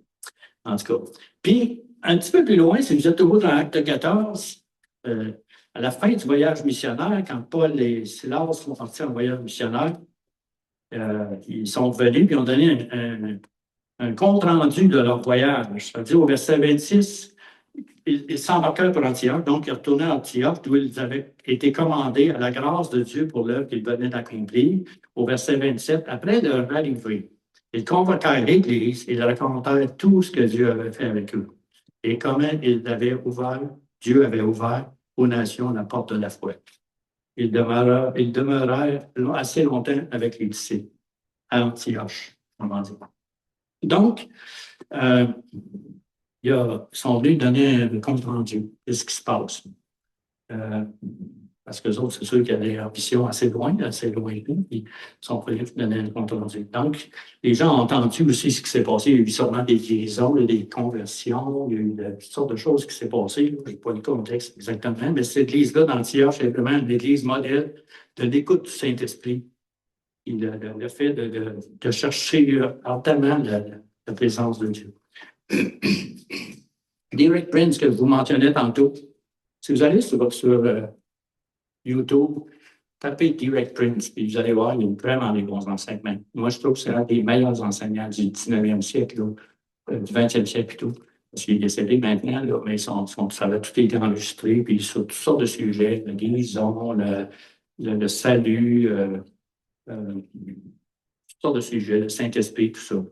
S1: En tout cas. Puis, un petit peu plus loin, si vous êtes au bout dans l'acte 14, à la fin du voyage missionnaire, quand Paul et Silas sont partis en voyage missionnaire, ils sont revenus et ont donné un compte-rendu de leur voyage. C'est-à-dire, au verset 26, ils s'embarquèrent pour Antioche, donc ils retournaient à Antioche, d'où ils avaient été commandés à la grâce de Dieu pour l'œuvre qu'ils venaient d'accomplir. Au verset 27, après leur arrivée, ils convoquèrent l'Église et leur racontèrent tout ce que Dieu avait fait avec eux et comment Dieu avait ouvert aux nations la porte de la foi. Ils demeurèrent assez longtemps avec les disciples à Antioche, comment dire. Donc, ils sont venus donner un compte rendu de ce qui se passe. Parce que les autres, c'est sûr qu'il y a des ambitions assez loin, puis ils sont prêts à donner un compte rendu. Donc, les gens ont entendu aussi ce qui s'est passé. Il y a eu sûrement des guérisons, des conversions, il y a eu toutes sortes de choses qui s'est passées. Je n'ai pas le contexte exactement, mais cette église-là d'Antioche est vraiment une église modèle de l'écoute du Saint-Esprit. Le fait de chercher ardemment la présence de Dieu. Derek Prince, que vous mentionniez tantôt, si vous allez sur YouTube, tapez Derek Prince, puis vous allez voir, il y a vraiment des bons enseignements. Moi, je trouve que c'est un des meilleurs enseignants du 19e siècle, du 20e siècle plutôt. Parce qu'il est décédé maintenant, là, mais ça a tout été enregistré, puis sur toutes sortes de sujets, la guérison, le salut, toutes sortes de sujets, le Saint-Esprit, tout ça.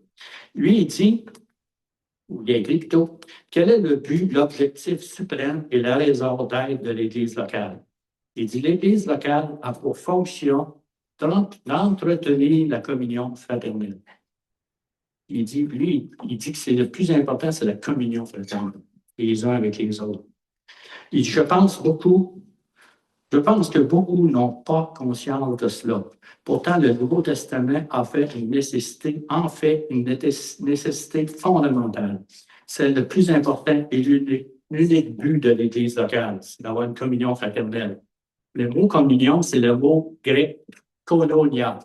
S1: Lui, il a écrit plutôt, quel est le but, l'objectif suprême et la raison d'être de l'Église locale? Il dit, l'Église locale a pour fonction d'entretenir la communion fraternelle. Il dit que c'est le plus important, c'est la communion fraternelle, les uns avec les autres. Il dit, je pense que beaucoup n'ont pas conscience de cela. Pourtant, le Nouveau Testament en fait une nécessité fondamentale. C'est le plus important et l'unique but de l'Église locale, c'est d'avoir une communion fraternelle. Le mot communion, c'est le mot grec koinonia.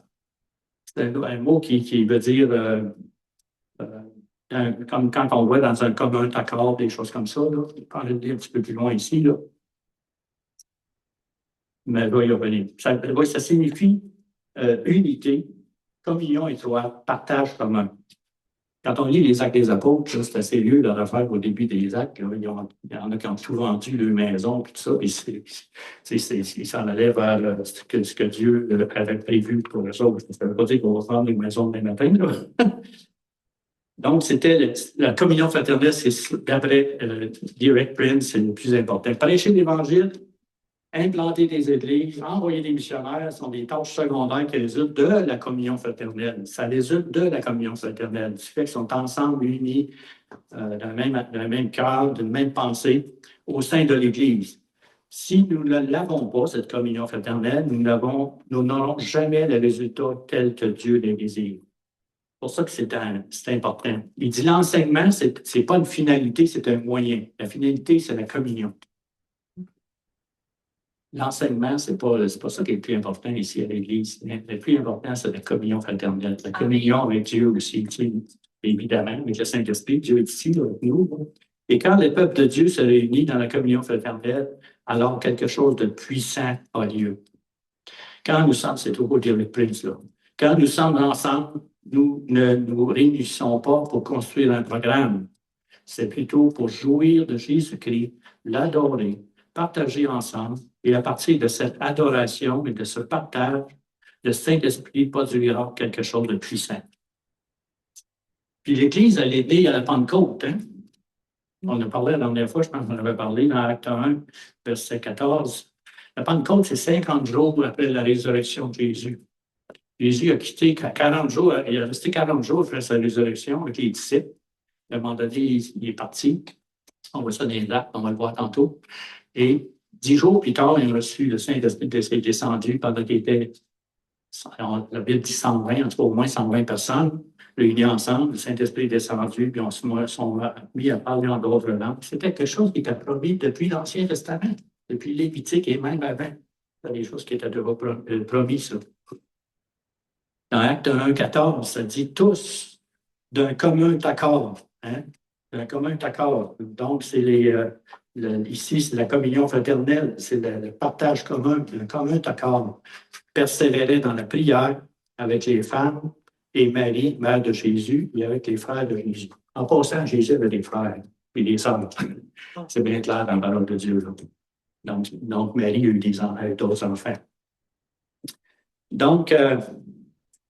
S1: C'est un mot qui veut dire, comme quand on voit dans un commun accord, des choses comme ça. Là. Je vais prendre le un petit peu plus loin ici. Là. Mais va y revenir. Ça signifie unité, communion étroite, partage commun. Quand on lit les Actes des Apôtres, c'est assez vieux leur affaire au début des Actes. Il y en a qui ont tout vendu leur maison, puis tout ça, puis ils s'en allaient vers ce que Dieu avait prévu pour eux autres. Ça ne veut pas dire qu'on va prendre les maisons demain matin. Là. Donc, c'était la communion fraternelle, c'est d'après Derek Prince, c'est le plus important. Prêcher l'Évangile, implanter des églises, envoyer des missionnaires sont des tâches secondaires qui résultent de la communion fraternelle. Ça résulte de la communion fraternelle, du fait qu'ils sont ensemble unis d'un même cœur, d'une même pensée au sein de l'Église. Si nous ne l'avons pas, cette communion fraternelle, nous n'aurons jamais le résultat tel que Dieu le désire. C'est pour ça que c'est important. Il dit l'enseignement, ce n'est pas une finalité, c'est un moyen. La finalité, c'est la communion. L'enseignement, c'est pas ça qui est le plus important ici à l'Église. Le plus important, c'est la communion fraternelle. La communion avec Dieu aussi, évidemment, avec le Saint-Esprit. Dieu est ici, là, avec nous. Et quand le peuple de Dieu se réunit dans la communion fraternelle, alors quelque chose de puissant a lieu. Quand nous sommes, c'est trop beau dire le prince, là. Quand nous sommes ensemble, nous ne nous réunissons pas pour construire un programme. C'est plutôt pour jouir de Jésus-Christ, l'adorer, partager ensemble. Et à partir de cette adoration et de ce partage, le Saint-Esprit produira quelque chose de puissant. Puis l'Église, elle est née à la Pentecôte. Hein? On a parlé la dernière fois, je pense qu'on avait parlé dans Acte 1, verset 14. La Pentecôte, c'est 50 jours après la résurrection de Jésus. Jésus a quitté 40 jours, il a resté 40 jours après sa résurrection avec les disciples. À un moment donné, il est parti. On voit ça dans les actes, on va le voir tantôt. Et 10 jours plus tard, il a reçu le Saint-Esprit qui est descendu pendant qu'il était, la Bible dit 120, en tout cas au moins 120 personnes réunies ensemble. Le Saint-Esprit est descendu, puis on se sont mis à parler en d'autres langues. C'était quelque chose qui était promis depuis l'Ancien Testament, depuis l'Épîtique et même avant. C'est des choses qui étaient promis, ça. Dans Acte 1, 14, ça dit tous d'un commun accord. Hein? D'un commun accord. Donc, c'est ici, c'est la communion fraternelle, c'est le partage commun, un commun accord. Persévérer dans la prière avec les femmes et Marie, mère de Jésus, et avec les frères de Jésus. En passant, Jésus avait des frères et des sœurs. C'est bien clair dans la parole de Dieu. Là. Donc Marie a eu d'autres enfants. Donc,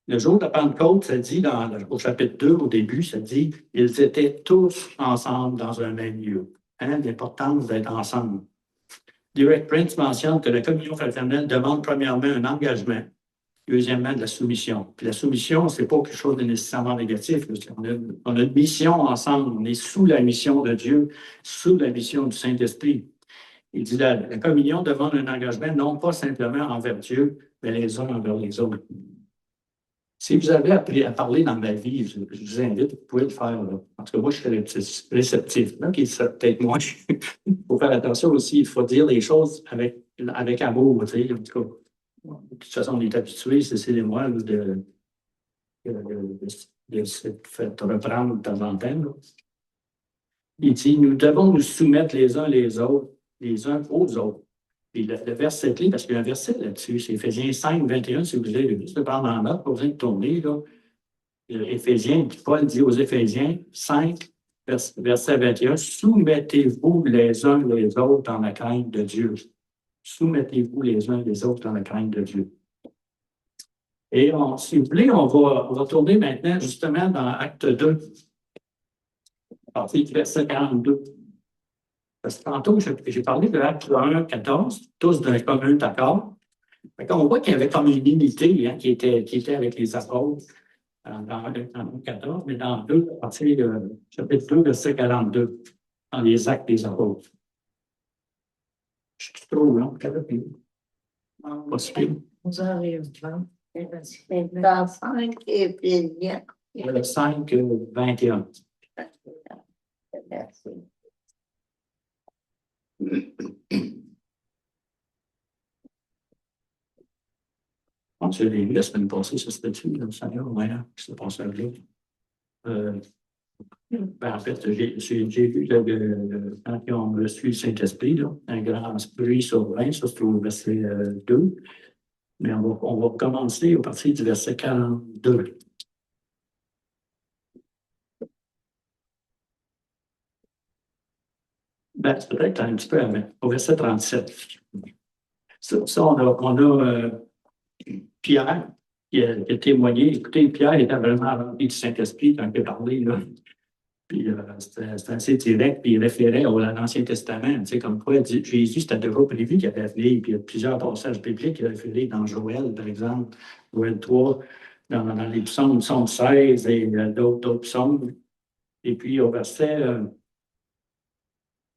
S1: le jour de Pentecôte, ça dit au chapitre 2, au début, ça dit « Ils étaient tous ensemble dans un même lieu. Hein, » L'importance d'être ensemble. Derek Prince mentionne que la communion fraternelle demande premièrement un engagement, deuxièmement de la soumission. Puis la soumission, ce n'est pas quelque chose de nécessairement négatif. On a une mission ensemble, on est sous la mission de Dieu, sous la mission du Saint-Esprit. Il dit la communion demande un engagement non pas simplement envers Dieu, mais les uns envers les autres. Si vous avez appris à parler dans ma vie, je vous invite, vous pouvez le faire. Là. En tout cas, moi, je suis réceptif. Là, qui serait peut-être moi. Il faut faire attention aussi. Il faut dire les choses avec amour. Tu sais, en tout cas, de toute façon, on est habitué, c'est moi, de se faire reprendre de temps en temps. Là. Il dit, nous devons nous soumettre les uns aux autres. Puis le verset clé, parce qu'il y a un verset là-dessus, c'est Éphésiens 5, 21, si vous voulez juste le prendre en note, pas besoin de tourner. Là. Éphésiens, Paul dit aux Éphésiens 5, verset 21, soumettez-vous les uns les autres dans la crainte de Dieu. Soumettez-vous les uns les autres dans la crainte de Dieu. Et si vous voulez, on va tourner maintenant justement dans Acte 2, à partir du verset 42. Parce que tantôt, j'ai parlé de Acte 1, 14, tous d'un commun accord. On voit qu'il y avait comme une unité qui était avec les apôtres dans 1, 14, mais dans 2, à partir de chapitre 2, verset 42, dans les actes des apôtres. Je suis trop long, pas si pire.
S2: 11h20.
S3: Dans 5 Éphésiens.
S1: 5, 21.
S3: Merci.
S1: Je l'ai vu la semaine passée, ça c'était-tu, le Seigneur, ouais, c'est passé là. En fait, j'ai vu quand ils ont reçu le Saint-Esprit, un grand bruit souverain, ça se trouve au verset 2. Mais on va commencer à partir du verset 42. C'est peut-être un petit peu avant, au verset 37. Ça on a Pierre qui a témoigné. Écoutez, Pierre était vraiment rempli du Saint-Esprit quand il a parlé. Là. Puis c'était assez direct, puis il référait à l'Ancien Testament, tu sais, comme quoi Jésus, c'était déjà prévu qu'il allait venir, puis il y a plusieurs passages bibliques qui référaient dans Joël, par exemple, Joël 3, dans les psaumes, psaume 16 et d'autres psaumes. Et puis au verset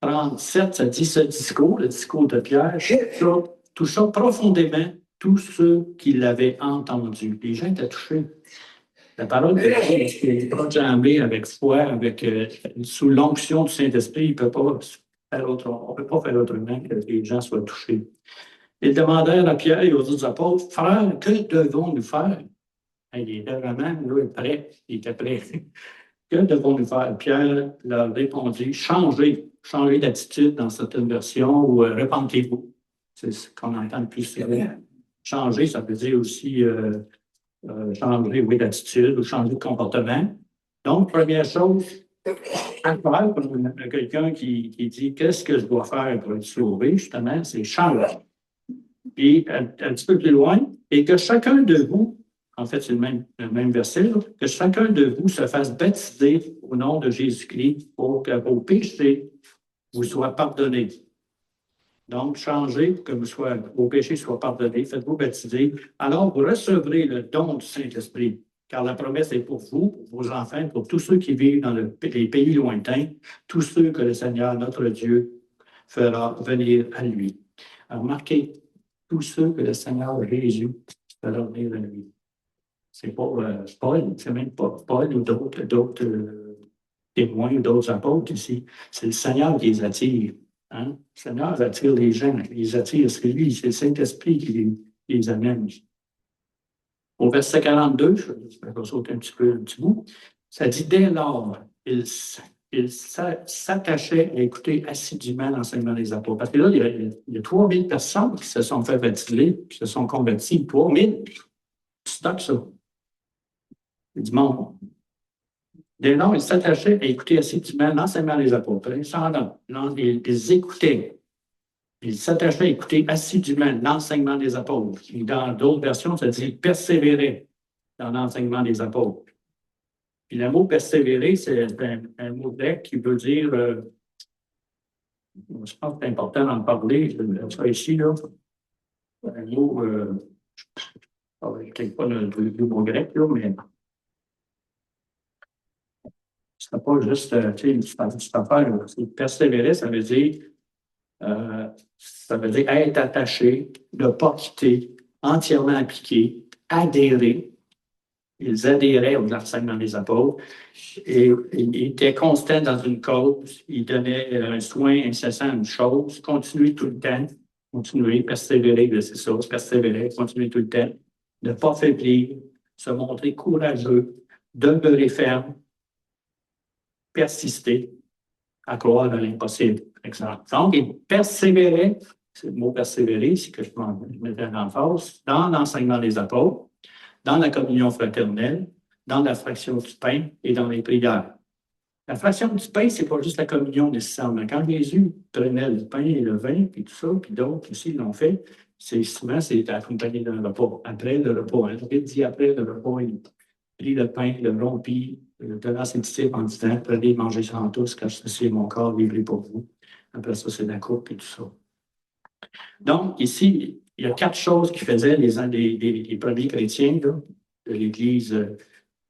S1: 37, ça dit ce discours, le discours de Pierre, toucha profondément tous ceux qui l'avaient entendu. Les gens étaient touchés. La parole de Dieu est proclamée avec foi, sous l'onction du Saint-Esprit. On ne peut pas faire autrement que les gens soient touchés. Ils demandèrent à Pierre et aux autres apôtres, frères, que devons-nous faire? Il était vraiment prêt. Il était prêt. Que devons-nous faire? Pierre leur répondit, changez d'attitude dans certaines versions ou repentez-vous. C'est ce qu'on entend le plus souvent. Changer, ça veut dire aussi changer d'attitude ou changer de comportement. Donc, première chose à faire pour quelqu'un qui dit qu'est-ce que je dois faire pour être sauvé, justement, c'est changer. Et un petit peu plus loin, et que chacun de vous, en fait, c'est le même verset, là, que chacun de vous se fasse baptiser au nom de Jésus-Christ pour que vos péchés vous soient pardonnés. Donc, changez, que vos péchés soient pardonnés, faites-vous baptiser. Alors, vous recevrez le don du Saint-Esprit, car la promesse est pour vous, pour vos enfants, pour tous ceux qui vivent dans les pays lointains, tous ceux que le Seigneur, notre Dieu, fera venir à lui. Alors, remarquez, tous ceux que le Seigneur Jésus fera venir à lui. C'est pas Paul, c'est même pas Paul ou d'autres témoins ou d'autres apôtres ici. C'est le Seigneur qui les attire. Hein? Le Seigneur attire les gens, il les attire, c'est lui, c'est le Saint-Esprit qui les amène. Au verset 42, je vais sauter un petit bout, ça dit dès lors, il s'attachait à écouter assidûment l'enseignement des apôtres. Parce que là, il y a 3000 personnes qui se sont fait baptiser, qui se sont converties. 3000, stock ça. Il dit, bon, dès lors, il s'attachait à écouter assidûment l'enseignement des apôtres. Ils écoutaient. Il s'attachait à écouter assidûment l'enseignement des apôtres. Et dans d'autres versions, ça dit persévérer dans l'enseignement des apôtres. Puis le mot persévérer, c'est un mot grec qui veut dire, je pense que c'est important d'en parler, ça ici, là, un mot, je ne sais pas le mot grec, là, mais ce n'est pas juste, cette affaire, persévérer, ça veut dire être attaché, ne pas quitter, entièrement appliqué, adhérer. Ils adhéraient aux enseignements des apôtres et ils étaient constants dans une cause. Ils donnaient un soin incessant à une chose, continuer tout le temps, persévérer, c'est ça, persévérer, continuer tout le temps, ne pas faiblir, se montrer courageux, demeurer ferme, persister, à croire dans l'impossible. Donc, ils persévéraient, c'est le mot persévérer, c'est que je mettais en face, dans l'enseignement des apôtres, dans la communion fraternelle, dans la fraction du pain et dans les prières. La fraction du pain, ce n'est pas juste la communion nécessairement. Quand Jésus prenait le pain et le vin, puis tout ça, puis d'autres aussi l'ont fait, souvent c'est accompagné d'un repas. Après le repas, il dit après le repas, il prit le pain, le rompit, donna ses disciples en disant, prenez, mangez-en tous, car ceci est mon corps livré pour vous. Après ça, c'est la coupe et tout ça. Donc, ici, il y a 4 choses qui faisaient les premiers chrétiens là, de l'Église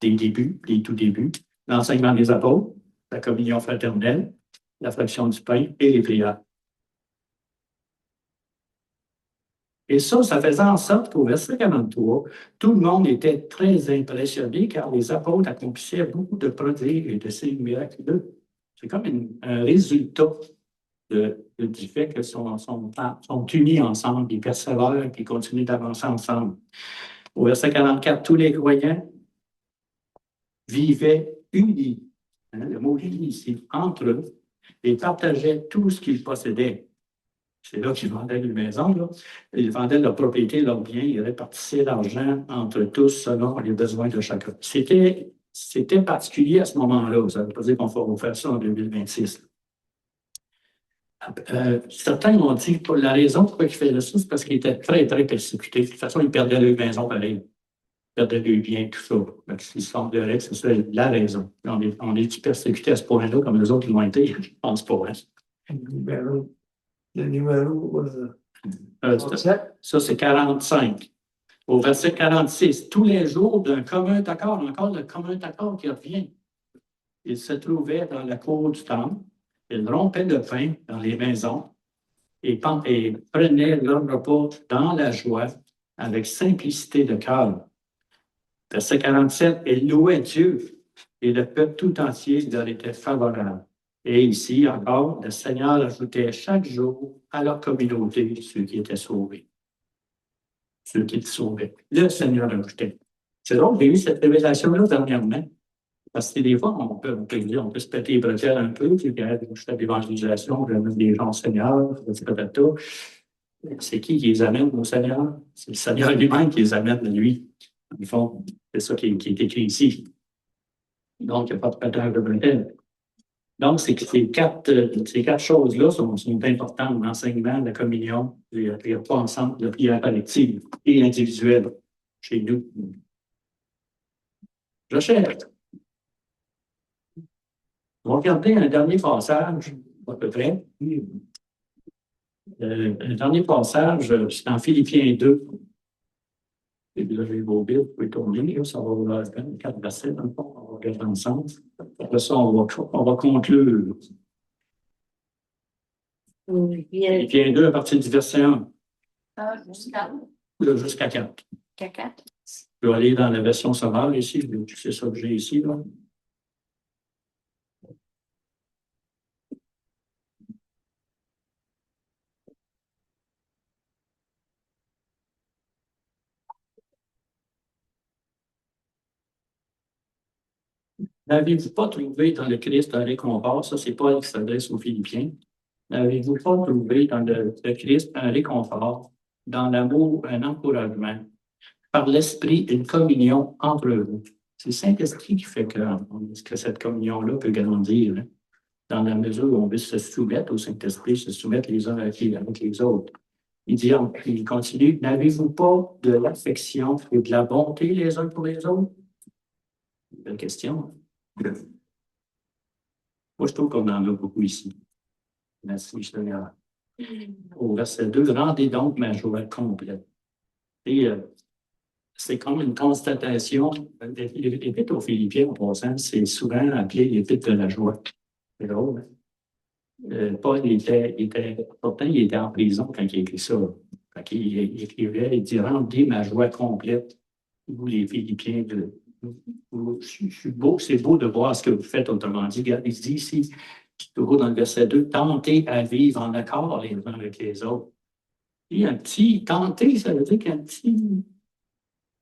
S1: des débuts, des tout débuts. L'enseignement des apôtres, la communion fraternelle, la fraction du pain et les prières. Et ça faisait en sorte qu'au verset 43, tout le monde était très impressionné car les apôtres accomplissaient beaucoup de prodiges et de signes miraculeux. C'est comme un résultat du fait qu'ils sont unis ensemble, ils persévèrent, ils continuent d'avancer ensemble. Au verset 44, tous les croyants vivaient unis. Le mot unis ici, entre eux, et partageaient tout ce qu'ils possédaient. C'est là qu'ils vendaient une maison. Là. Ils vendaient leur propriété, leurs biens, ils répartissaient l'argent entre tous selon les besoins de chacun. C'était particulier à ce moment-là. Ça ne veut pas dire qu'on va faire ça en 2026. Certains m'ont dit que la raison pourquoi ils faisaient ça, c'est parce qu'ils étaient très, très persécutés. De toute façon, ils perdaient leur maison pareil. perdaient le bien, tout ça. Donc, il semblerait que ce soit la raison. On est persécutés à ce point-là comme les autres l'ont été? Je pense pas. Hein?
S4: Le numéro
S1: Ça, c'est 45. Au verset 46, tous les jours d'un commun accord, encore le commun accord qui revient. Ils se trouvaient dans la cour du temple, ils rompaient le pain dans les maisons et prenaient leur repas dans la joie avec simplicité de cœur. Verset 47, ils louaient Dieu et le peuple tout entier leur était favorable. Et ici encore, le Seigneur ajoutait chaque jour à leur communauté ceux qui étaient sauvés. Ceux qui étaient sauvés. Le Seigneur ajoutait. C'est drôle, j'ai eu cette révélation-là dernièrement. Parce que des fois, on peut se péter les bretelles un peu, puis je fais de l'évangélisation, je mets des gens au Seigneur, c'est qui les amène au Seigneur? C'est le Seigneur lui-même qui les amène, lui. Au fond, c'est ça qui est écrit ici. Donc, il n'y a pas de pétage de bretelles. Donc, ces quatre choses-là sont importantes, l'enseignement, la communion, les repas ensemble, la prière collective et individuelle chez nous. Je cherche. On va regarder un dernier passage, à peu près. Un dernier passage, c'est en Philippiens 2. Et puis là, j'ai vos billes, vous pouvez tourner, là, ça va vous faire 4 versets, dans le fond, on va regarder ensemble. Après ça, on va conclure. Philippiens 2 à partir du verset 1. Jusqu'à 4. Je vais aller dans la version sauvage ici, c'est ça que j'ai ici, là. N'avez-vous pas trouvé dans le Christ un réconfort? Ça, c'est Paul qui s'adresse aux Philippiens. N'avez-vous pas trouvé dans le Christ un réconfort, dans l'amour, un encouragement, par l'Esprit, une communion entre vous? C'est le Saint-Esprit qui fait que cette communion-là peut grandir, hein, dans la mesure où on veut se soumettre au Saint-Esprit, se soumettre les uns avec les autres. Il continue, n'avez-vous pas de l'affection et de la bonté les uns pour les autres? Belle question. Moi, je trouve qu'on en a beaucoup ici. Merci, Seigneur. Au verset 2, rendez donc ma joie complète. Et c'est comme une constatation. L'épître aux Philippiens, en passant, c'est souvent appelé l'épître de la joie. C'est drôle. Hein? Paul pourtant, il était en prison quand il écrit ça. Quand il écrivait, il dit rendez ma joie complète. Vous, les Philippiens, c'est beau de voir ce que vous faites, autrement dit. Il dit ici, toujours dans le verset 2, tentez à vivre en accord les uns avec les autres. Et un petit tenter, ça veut dire qu'un petit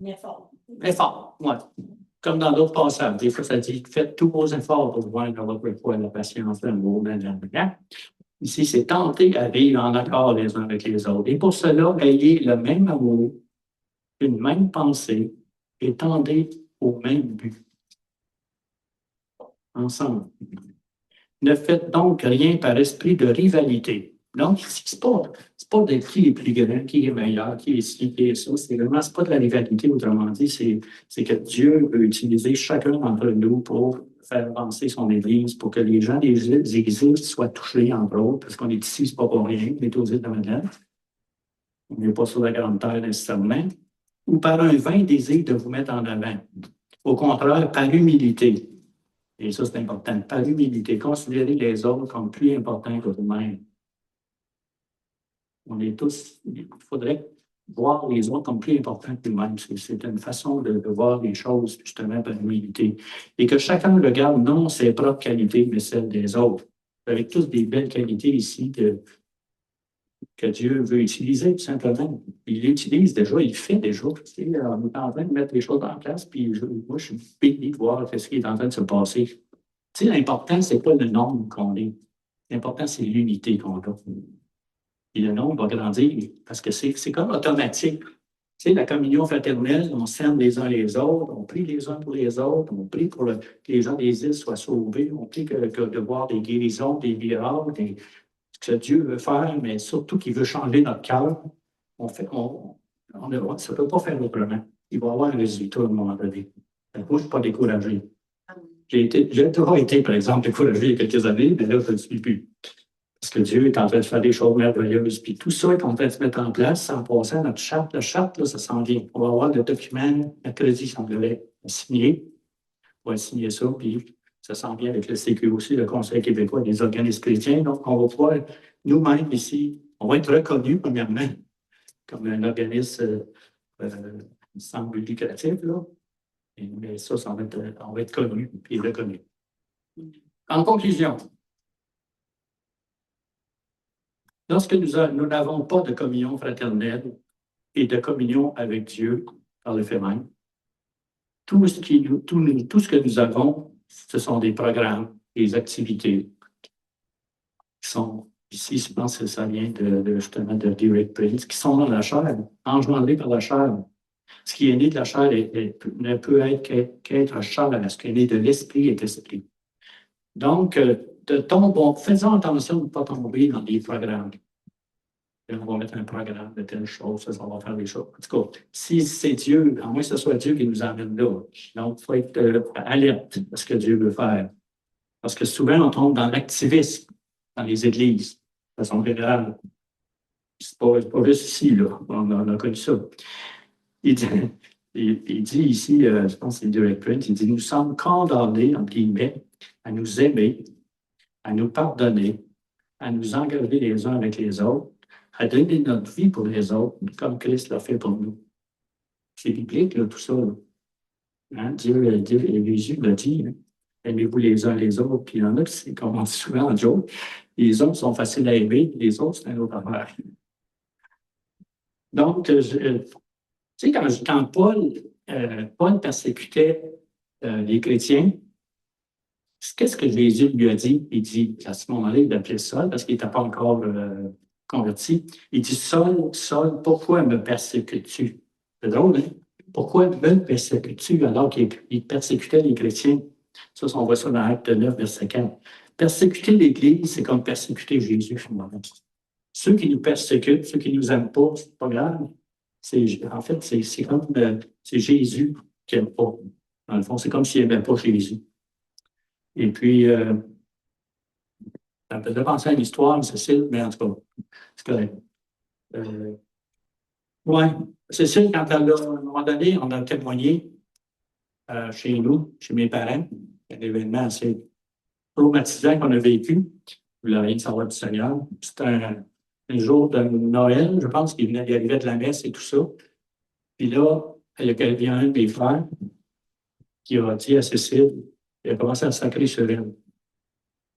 S1: effort, ouais. Comme dans d'autres passages. Des fois, ça dit faites tous vos efforts pour voir votre foi, la patience, l'amour, blablabla. Ici, c'est tenter à vivre en accord les uns avec les autres. Et pour cela, ayez le même amour, une même pensée et tendez au même but. Ensemble. Ne faites donc rien par esprit de rivalité. Donc, c'est pas de qui est plus grand, qui est meilleur, qui est ci, qui est ça. C'est pas de la rivalité, autrement dit, c'est que Dieu veut utiliser chacun d'entre nous pour faire avancer son Église, pour que les gens des églises soient touchés, entre autres, parce qu'on est ici, c'est pas pour rien, on est aux îles de Madeleine. On n'est pas sur la grande terre nécessairement. Ou par un vain désir de vous mettre en avant. Au contraire, par humilité. Et ça, c'est important. Par humilité, considérez les autres comme plus importants que vous-même. On est tous, il faudrait voir les autres comme plus importants que nous-mêmes. C'est une façon de voir les choses, justement, par humilité. Et que chacun regarde non ses propres qualités, mais celles des autres. Avec tous des belles qualités ici que Dieu veut utiliser, tout simplement. Il l'utilise déjà, il fait déjà. On est en train de mettre les choses en place, puis moi, je suis béni de voir ce qui est en train de se passer. Tu sais, l'important, c'est pas le nombre qu'on est. L'important, c'est l'unité qu'on a. Et le nombre va grandir parce que c'est comme automatique. Tu sais, la communion fraternelle, on s'aime les uns les autres, on prie les uns pour les autres, on prie pour que les gens des îles soient sauvés, on prie que de voir des guérisons, des miracles, ce que Dieu veut faire, mais surtout qu'il veut changer notre cœur. Ça ne peut pas faire autrement. il va y avoir un résultat à un moment donné. Moi, je ne suis pas découragé. J'ai toujours été, par exemple, découragé il y a quelques années, mais là, je ne le suis plus. Parce que Dieu est en train de faire des choses merveilleuses. Puis tout ça est en train de se mettre en place en passant notre charte. La charte, là, ça s'en vient. On va avoir le document, mercredi, semblerait, à signer. On va signer ça, puis ça s'en vient avec le CQ aussi, le Conseil québécois des organismes chrétiens. Donc, on va pouvoir, nous-mêmes ici, on va être reconnus, premièrement, comme un organisme, il semble lucratif, là. Mais ça, on va être connu et reconnu. En conclusion, lorsque nous n'avons pas de communion fraternelle et de communion avec Dieu par le fait même, tout ce que nous avons, ce sont des programmes, des activités qui sont, ici, je pense que ça vient justement de Derek Prince, qui sont dans la chair, engendrés par la chair. Ce qui est né de la chair ne peut être qu'être chair. Ce qui est né de l'esprit est esprit. Donc, faisons attention de ne pas tomber dans des programmes. On va mettre un programme de telle chose, ça va faire des choses. En tout cas, si c'est Dieu, à moins que ce soit Dieu qui nous amène là. Donc, il faut être alerte à ce que Dieu veut faire. Parce que souvent, on tombe dans l'activisme dans les églises, de façon générale. C'est pas juste ici, là. On a connu ça. Il dit ici, je pense que c'est Derek Prince, il dit, nous sommes condamnés, entre guillemets, à nous aimer, à nous pardonner, à nous engager les uns avec les autres, à donner notre vie pour les autres, comme Christ l'a fait pour nous. C'est biblique, là, tout ça. Là. Hein? Dieu et Jésus l'a dit, hein? Aimez-vous les uns les autres. Puis il y en a qui, comme on dit souvent en joke, les autres sont faciles à aimer, les autres, c'est un autre affaire. Donc, tu sais, quand Paul persécutait les chrétiens, qu'est-ce que Jésus lui a dit? Il dit, à ce moment-là, il l'appelait Saul parce qu'il n'était pas encore converti. Il dit, Saul, Saul, pourquoi me persécutes-tu? C'est drôle, hein? Pourquoi me persécutes-tu alors qu'il persécutait les chrétiens? Ça, on voit ça dans Acte 9, verset 4. Persécuter l'Église, c'est comme persécuter Jésus, finalement. Ceux qui nous persécutent, ceux qui ne nous aiment pas, c'est pas grave. En fait, c'est comme c'est Jésus qui n'aime pas. Dans le fond, c'est comme s'il n'aimait pas Jésus. Et puis, ça me faisait penser à une histoire, Cécile, mais en tout cas, c'est correct. Oui, Cécile, quand elle a, à un moment donné, on a témoigné chez nous, chez mes parents, un événement assez traumatisant qu'on a vécu. Vous voulez rien savoir du Seigneur. C'était un jour de Noël, je pense qu'il arrivait de la messe et tout ça. Puis là, il y a un de mes frères qui a dit à Cécile, il a commencé à sacrer sur elle.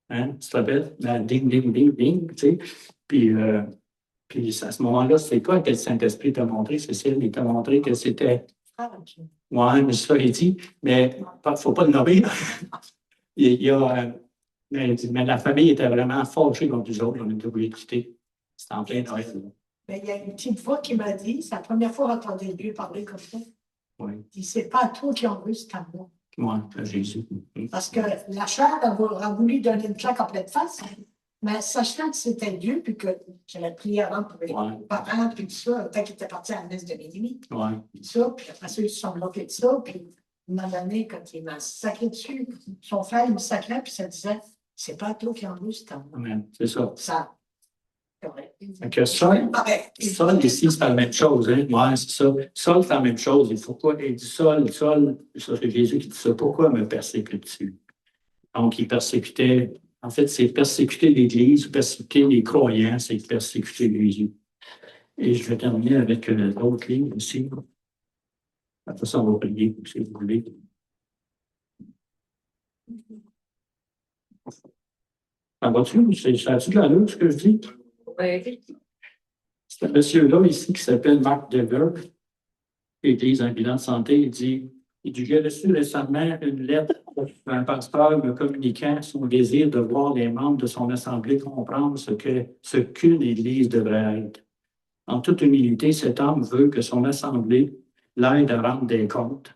S1: Hein? Tu te rappelles? Ding, ding, ding, ding, tu sais. Puis à ce moment-là, c'est quoi que le Saint-Esprit t'a montré, Cécile? Il t'a montré que c'était... Oui, mais ça, il dit, mais il ne faut pas le nommer. Mais la famille était vraiment fâchée contre nous autres. On était obligés de quitter. C'était en plein Noël.
S2: Mais il y a une petite voix qui m'a dit, c'est la première fois que j'entendais Dieu parler comme ça.
S1: Oui.
S2: Il dit, c'est pas toi qui en veux, c'est à moi.
S1: Oui, Jésus.
S2: Parce que la chair a voulu donner une claque en pleine face, mais sachant que c'était Dieu, puis que j'avais prié avant pour les parents, puis tout ça, tant qu'il était parti à la messe de minuit.
S1: Oui.
S2: Puis ça, puis après ça, ils se sont moqués de ça, puis il m'a donné, quand il m'a sacré dessus, son frère, il me sacrait, puis ça disait, c'est pas toi qui en veux, c'est à moi.
S1: Amen. C'est ça.
S2: Ça.
S1: Que Sol, ici, c'est la même chose. Hein? Oui, c'est ça. Sol, c'est la même chose. Il faut quoi? Il dit Sol, ça, c'est Jésus qui dit ça. Pourquoi me persécutes-tu? Donc, il persécutait. En fait, c'est persécuter l'Église, persécuter les croyants, c'est persécuter Jésus. Et je vais terminer avec l'autre ligne aussi. Après ça, on va prier, si vous voulez. En voiture, ça a-tu de l'allure, ce que je dis?
S3: Oui.
S1: C'est un monsieur-là ici qui s'appelle Marc Dever, qui utilise un bilan de santé. Il dit, j'ai reçu récemment une lettre d'un pasteur me communiquant son désir de voir les membres de son assemblée comprendre ce qu'une Église devrait être. En toute humilité, cet homme veut que son assemblée l'aide à rendre des comptes,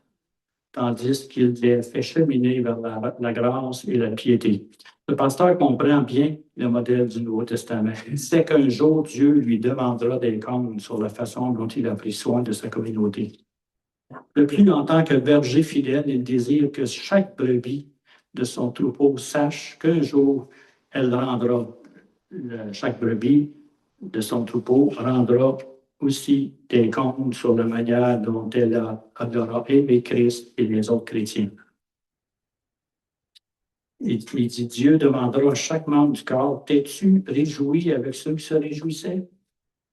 S1: tandis qu'il les fait cheminer vers la grâce et la piété. Le pasteur comprend bien le modèle du Nouveau Testament. Il sait qu'un jour, Dieu lui demandera des comptes sur la façon dont il a pris soin de sa communauté. De plus, en tant que berger fidèle, il désire que chaque brebis de son troupeau sache qu'un jour, elle rendra, chaque brebis de son troupeau rendra aussi des comptes sur la manière dont elle aura aimé Christ et les autres chrétiens. Il dit, Dieu demandera à chaque membre du corps, t'es-tu réjoui avec ceux qui se réjouissaient?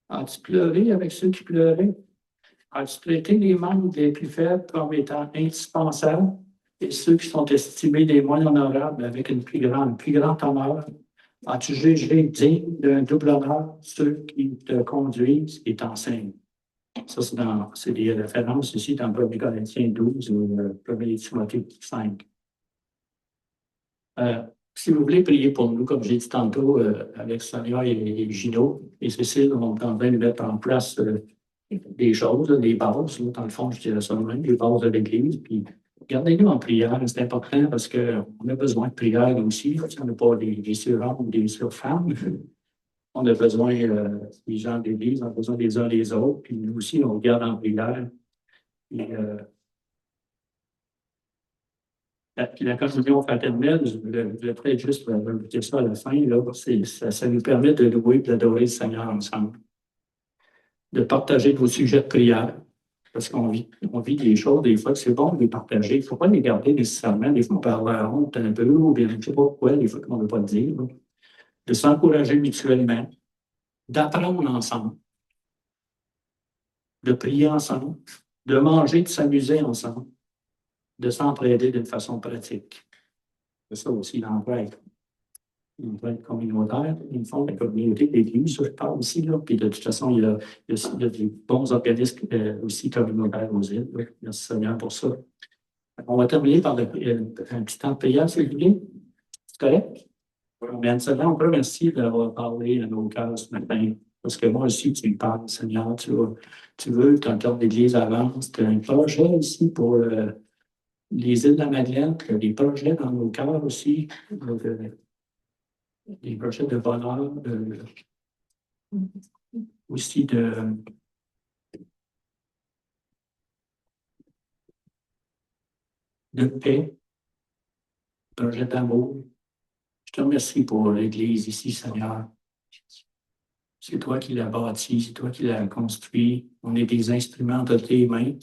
S1: As-tu pleuré avec ceux qui pleuraient? As-tu traité les membres les plus faibles comme étant indispensables et ceux qui sont estimés les moins honorables avec une plus grande honneur? As-tu jugé digne d'un double honneur ceux qui te conduisent et t'enseignent? Ça, c'est des références ici dans 1 Corinthiens 12 ou 1 Timothée 5. Si vous voulez prier pour nous, comme j'ai dit tantôt, avec Sonia et Gino et Cécile, on est en train de mettre en place des choses, des bases. Dans le fond, je dirais ça même, des bases de l'Église. Puis, gardez-nous en prière, c'est important parce qu'on a besoin de prière aussi. On n'a pas des surhommes ou des surfemmes. On a besoin des gens de l'Église, on a besoin des uns des autres. Puis nous aussi, on garde en prière. Puis la communion fraternelle, je voulais peut-être juste rajouter ça à la fin, là, ça nous permet de louer et d'adorer le Seigneur ensemble, de partager nos sujets de prière, parce qu'on vit des choses, des fois, que c'est bon de les partager. Il ne faut pas les garder nécessairement, des fois, on peut avoir honte un peu, ou bien je ne sais pas pourquoi, des fois, qu'on ne veut pas le dire, là. De s'encourager mutuellement, d'apprendre ensemble, de prier ensemble, de manger, de s'amuser ensemble, de s'entraider d'une façon pratique. C'est ça aussi l'entraide. L'entraide communautaire, une forme de communauté d'église, ça je parle aussi, là. Puis de toute façon, il y a des bons organismes aussi communautaires aux îles. Là. Merci Seigneur pour ça. On va terminer par un petit temps de prière, s'il vous plaît. C'est correct? Bien, Seigneur, on peut remercier d'avoir parlé à nos cœurs ce matin. Parce que moi aussi, tu me parles, Seigneur. Tu veux que ton cœur d'église avance. Tu as un projet aussi pour les îles de la Madeleine, des projets dans nos cœurs aussi, des projets de bonheur, aussi de paix, projet d'amour. Je te remercie pour l'Église ici, Seigneur. C'est toi qui l'as bâti, c'est toi qui l'as construit. On est des instruments de tes mains.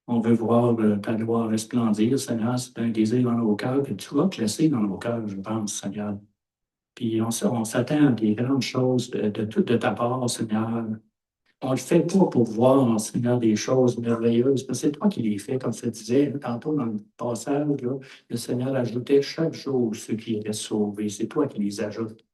S1: On veut voir ta gloire resplendir, Seigneur. C'est un désir dans nos cœurs que tu vas placer dans nos cœurs, je pense, Seigneur. Puis on s'attend à des grandes choses de ta part, Seigneur. On ne le fait pas pour voir, Seigneur, des choses merveilleuses, mais c'est toi qui les fais, comme je te disais tantôt dans le passage, là, le Seigneur ajoutait chaque jour ceux qui étaient sauvés. C'est toi qui les ajoutes.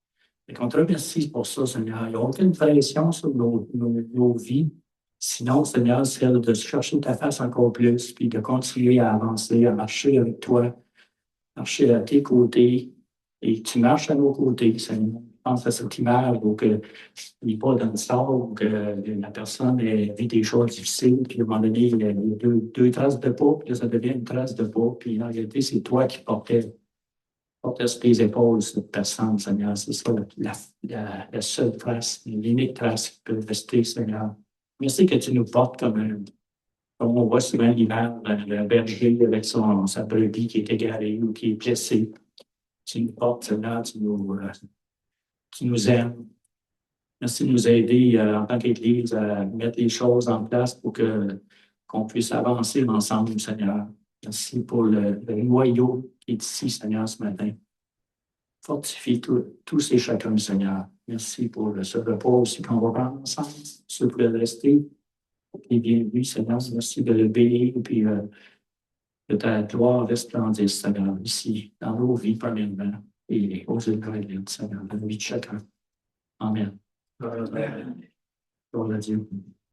S1: Et qu'on te remercie pour ça, Seigneur. Il n'y a aucune pression sur nos vies. Sinon, Seigneur, c'est de chercher ta face encore plus, puis de continuer à avancer, à marcher avec toi, marcher à tes côtés, et tu marches à nos côtés, Seigneur. Je pense à cette image où il n'est pas dans le sable, où la personne vit des choses difficiles, puis à un moment donné, il y a deux traces de pas, puis là, ça devient une trace de pas, puis en réalité, c'est toi qui portais sur tes épaules cette personne, Seigneur. C'est ça la seule trace, l'unique trace qui peut rester, Seigneur. Merci que tu nous portes comme on voit souvent l'image d'un berger avec sa brebis qui est égarée ou qui est blessée. Tu nous portes, Seigneur, tu nous aimes. Merci de nous aider en tant qu'Église à mettre les choses en place pour qu'on puisse avancer ensemble, Seigneur. Merci pour le noyau qui est ici, Seigneur, ce matin. Fortifie tous et chacun, Seigneur. Merci pour ce repas aussi qu'on va prendre ensemble. Ceux qui veulent rester, et bienvenue, Seigneur. Merci de le bénir et que ta gloire resplendisse, Seigneur, ici, dans nos vies, premièrement, et aux îles de Seigneur, dans la vie de chacun. Amen. Gloire à Dieu.